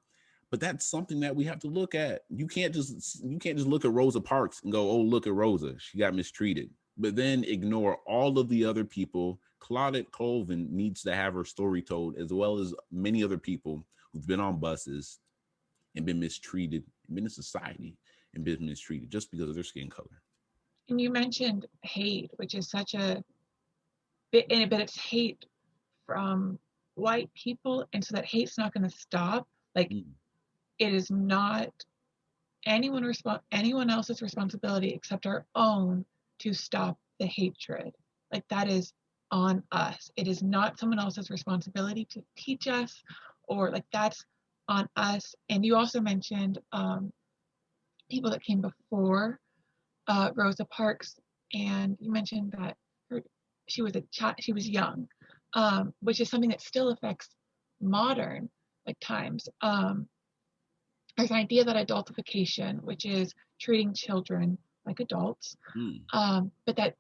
But that's something that we have to look at. You can't just look at Rosa Parks and go, oh, look at Rosa, she got mistreated, but then ignore all of the other people. Claudette Colvin needs to have her story told, as well as many other people who've been on buses and been mistreated, been in society and been mistreated just because of their skin color.
And you mentioned hate, which is such a bit, but it's hate from white people, and so that hate's not going to stop. Like, it is not anyone else's responsibility except our own to stop the hatred. Like, that is on us. It is not someone else's responsibility to teach us, or like, that's on us. And you also mentioned people that came before Rosa Parks, and you mentioned that she was young, which is something that still affects modern times. There's an idea that adultification, which is treating children like adults, but that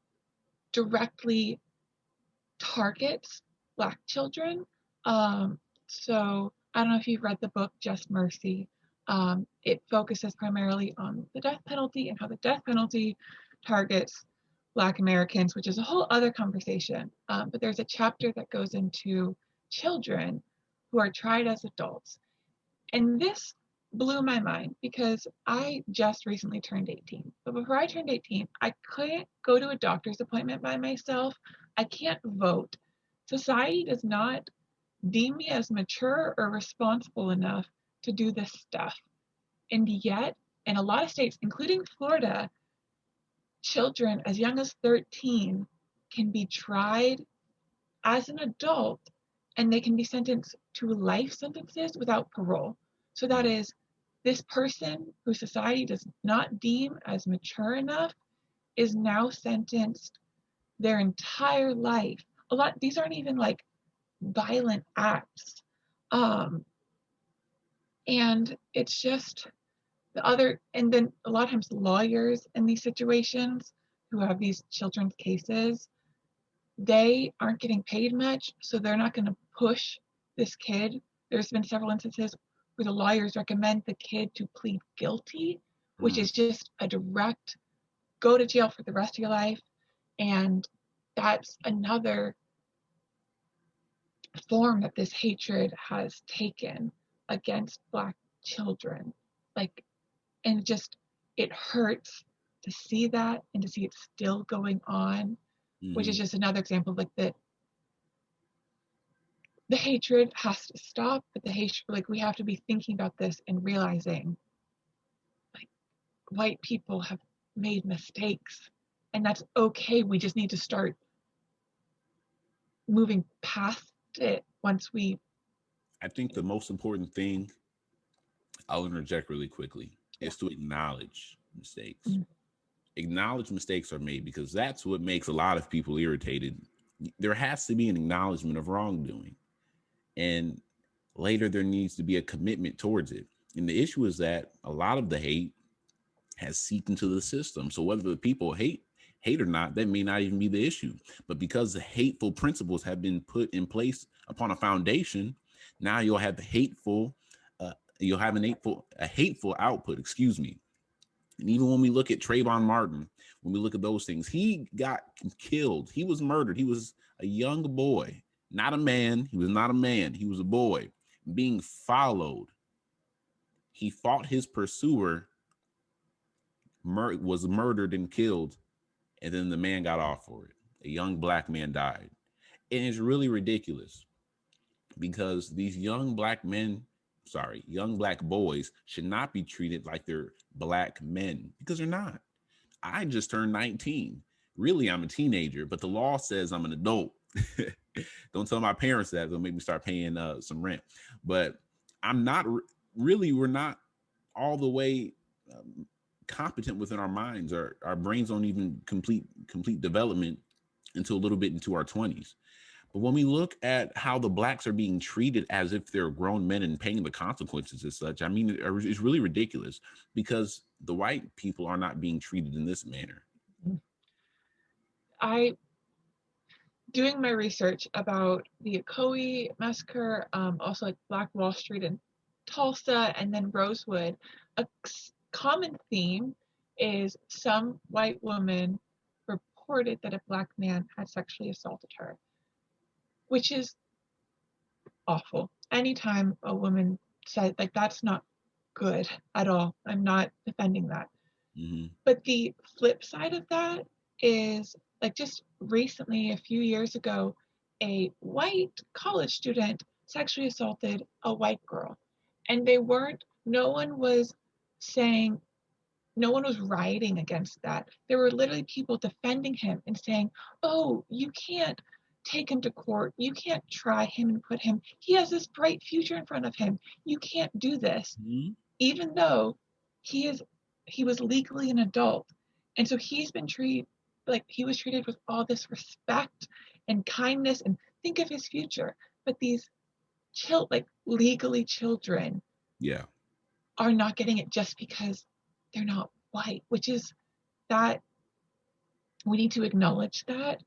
directly targets Black children. So I don't know if you've read the book Just Mercy. It focuses primarily on the death penalty and how the death penalty targets Black Americans, which is a whole other conversation. But there's a chapter that goes into children who are tried as adults. And this blew my mind because I just recently turned 18. But before I turned 18, I couldn't go to a doctor's appointment by myself. I can't vote. Society does not deem me as mature or responsible enough to do this stuff. And yet, in a lot of states, including Florida, children as young as 13 can be tried as an adult, and they can be sentenced to life sentences without parole. So that is, this person who society does not deem as mature enough is now sentenced their entire life. These aren't even like violent acts. And it's just and then a lot of times lawyers in these situations who have these children's cases, they aren't getting paid much, so they're not going to push this kid. There's been several instances where the lawyers recommend the kid to plead guilty, which is just a direct go to jail for the rest of your life. And that's another form that this hatred has taken against Black children. And it hurts to see that and to see it still going on, which is just another example of the hatred has to stop, but the hatred, we have to be thinking about this and realizing white people have made mistakes, and that's okay. We just need to start moving past it
I think the most important thing, I'll interject really quickly, is to acknowledge mistakes. Acknowledge mistakes are made, because that's what makes a lot of people irritated. There has to be an acknowledgement of wrongdoing, and later there needs to be a commitment towards it. And the issue is that a lot of the hate has seeped into the system. So whether the people hate or not, that may not even be the issue. But because the hateful principles have been put in place upon a foundation, now you'll have a hateful output, And even when we look at Trayvon Martin, when we look at those things, he got killed. He was murdered. He was a young boy, not a man. He was not a man. He was a boy. being followed. He fought his pursuer, was murdered and killed, and then the man got off for it. A young black man died. And it's really ridiculous because these young black boys should not be treated like they're black men, because they're not. I just turned 19. Really, I'm a teenager, but the law says I'm an adult. Don't tell my parents that. They'll make me start paying some rent. But I'm not really, we're not all the way competent within our minds. Our brains don't even complete development until a little bit into our 20s. But when we look at how the blacks are being treated as if they're grown men and paying the consequences as such, I mean, it's really ridiculous because the white people are not being treated in this manner.
Doing my research about the Ocoee massacre, also like Black Wall Street in Tulsa, and then Rosewood, a common theme is some white woman reported that a black man had sexually assaulted her, which is awful. Anytime a woman said, like, that's not good at all. I'm not defending that. Mm-hmm. But the flip side of that is, like, just recently, a few years ago, a white college student sexually assaulted a white girl. And no one was rioting against that. There were literally people defending him and saying, oh, you can't take him to court. You can't try him and put him. He has this bright future in front of him. You can't do this. Mm-hmm. Even though he was legally an adult. And so he's been treated like he was treated with all this respect and kindness, and think of his future. But these legally children are not getting it just because they're not white, which is that we need to acknowledge that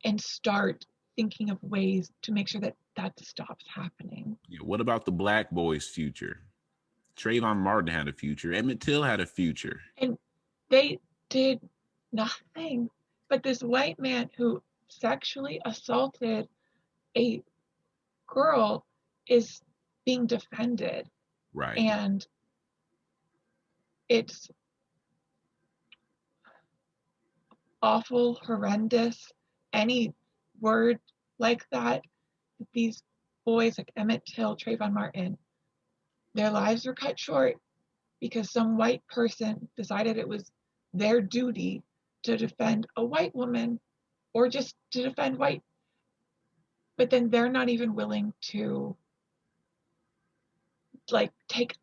and start thinking of ways to make sure that stops happening.
Yeah, what about the black boys' future? Trayvon Martin had a future. Emmett Till had a future.
And they did nothing. But this white man who sexually assaulted a girl is being defended.
Right.
And it's awful, horrendous. Any word like that, these boys like Emmett Till, Trayvon Martin, their lives were cut short because some white person decided it was their duty to defend a white woman or just to defend white. But then they're not even willing to take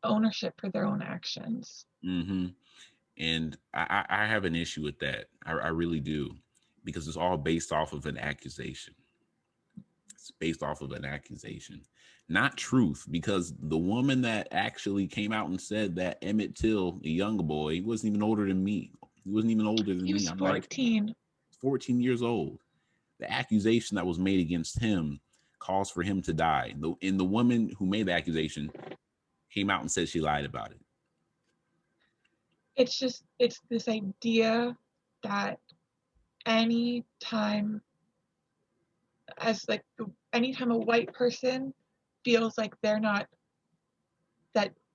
ownership for their own actions.
Mm-hmm. And I have an issue with that. I really do, because it's all based off of an accusation. It's based off of an accusation, not truth, because the woman that actually came out and said that Emmett Till, a young boy, he wasn't even older than me. He wasn't even older than me.
He was 14.
14 years old. The accusation that was made against him calls for him to die. And the woman who made the accusation came out and said she lied about it.
It's this idea that anytime a white person feels like that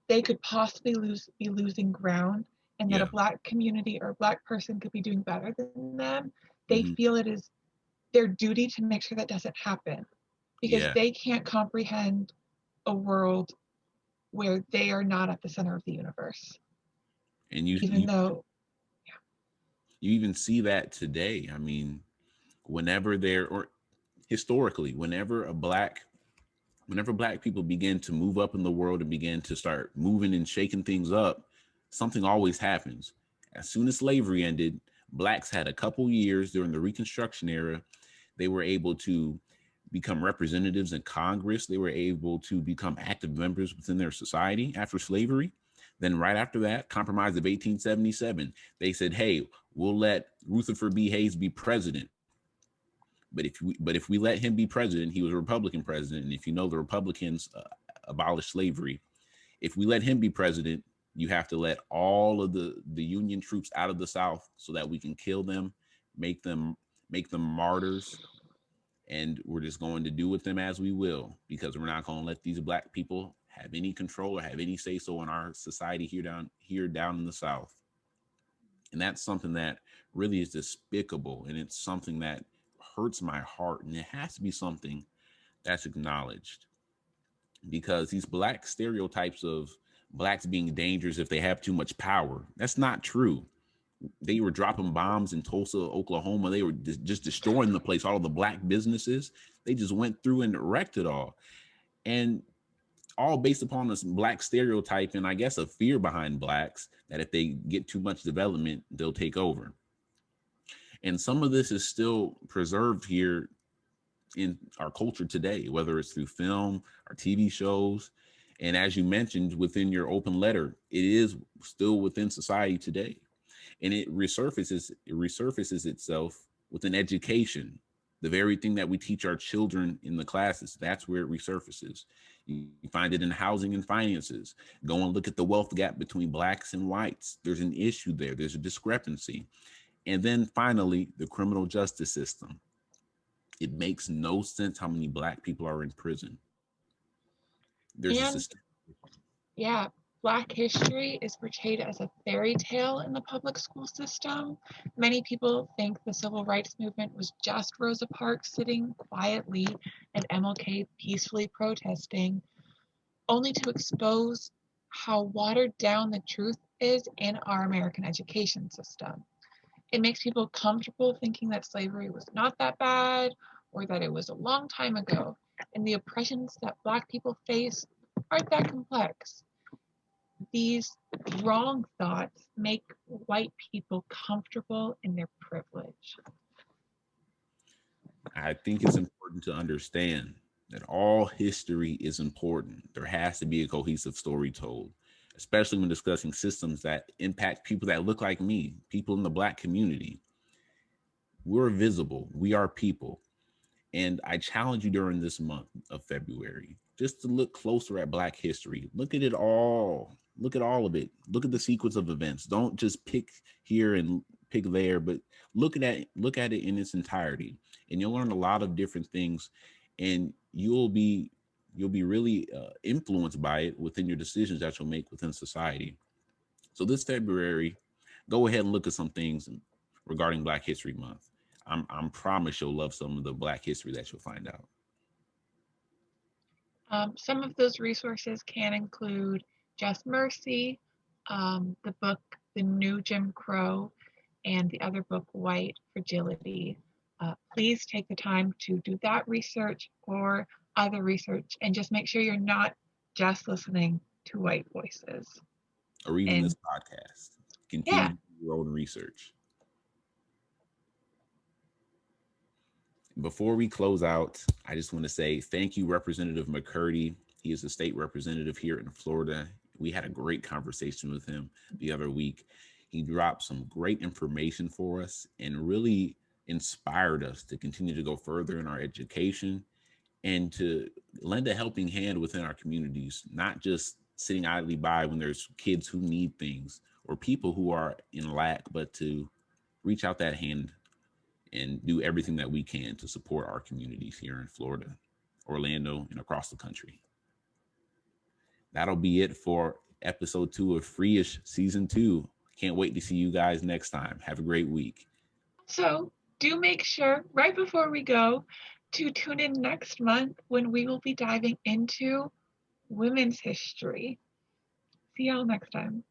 they could possibly be losing ground, and that a black community or a black person could be doing better than them, they feel it is their duty to make sure that doesn't happen, because they can't comprehend a world where they are not at the center of the universe.
And you even see that today. I mean, whenever black people begin to move up in the world and begin to start moving and shaking things up, something always happens. As soon as slavery ended, blacks had a couple years during the Reconstruction era. They were able to become representatives in Congress. They were able to become active members within their society after slavery. Then right after that, Compromise of 1877, they said, hey, we'll let Rutherford B. Hayes be president. But if we let him be president, he was a Republican president. And if you know, the Republicans abolished slavery. If we let him be president, you have to let all of the Union troops out of the South so that we can kill them, make them martyrs. And we're just going to do with them as we will, because we're not going to let these Black people have any control or have any say so in our society here down in the South. And that's something that really is despicable, and it's something that hurts my heart, and it has to be something that's acknowledged, because these Black stereotypes of Blacks being dangerous if they have too much power, that's not true. They were dropping bombs in Tulsa, Oklahoma. They were just destroying the place, all of the Black businesses. They just went through and wrecked it all. And all based upon this Black stereotype, and I guess a fear behind Blacks that if they get too much development, they'll take over. And some of this is still preserved here in our culture today, whether it's through film or TV shows. And as you mentioned within your open letter, it is still within society today. And it resurfaces itself within education, the very thing that we teach our children in the classes. That's where it resurfaces. You find it in housing and finances. Go and look at the wealth gap between Blacks and whites. There's an issue there. There's a discrepancy. And then finally, the criminal justice system. It makes no sense how many Black people are in prison. There's a system.
Yeah, Black history is portrayed as a fairy tale in the public school system. Many people think the civil rights movement was just Rosa Parks sitting quietly and MLK peacefully protesting, only to expose how watered down the truth is in our American education system. It makes people comfortable thinking that slavery was not that bad or that it was a long time ago, and the oppressions that Black people face aren't that complex. These wrong thoughts make white people comfortable in their privilege.
I think it's important to understand that all history is important. There has to be a cohesive story told, especially when discussing systems that impact people that look like me, people in the Black community. We're visible. We are people. And I challenge you during this month of February just to look closer at Black history. Look at it all. Look at all of it. Look at the sequence of events. Don't just pick here and pick there, but look at it in its entirety. And you'll learn a lot of different things, and you'll be really influenced by it within your decisions that you'll make within society. So this February, go ahead and look at some things regarding Black History Month. I'm promise you'll love some of the Black history that you'll find out.
Some of those resources can include Just Mercy, the book The New Jim Crow, and the other book White Fragility. Please take the time to do that research or other research, and just make sure you're not just listening to white voices.
Or even this podcast. Continue to do your own research. Before we close out, I just want to say thank you, Representative McCurdy. He is a state representative here in Florida. We had a great conversation with him the other week. He dropped some great information for us and really inspired us to continue to go further in our education and to lend a helping hand within our communities, not just sitting idly by when there's kids who need things or people who are in lack, but to reach out that hand and do everything that we can to support our communities here in Florida, Orlando, and across the country. That'll be it for episode 2 of Freeish season 2. Can't wait to see you guys next time. Have a great week.
So do make sure right before we go to tune in next month when we will be diving into women's history. See y'all next time.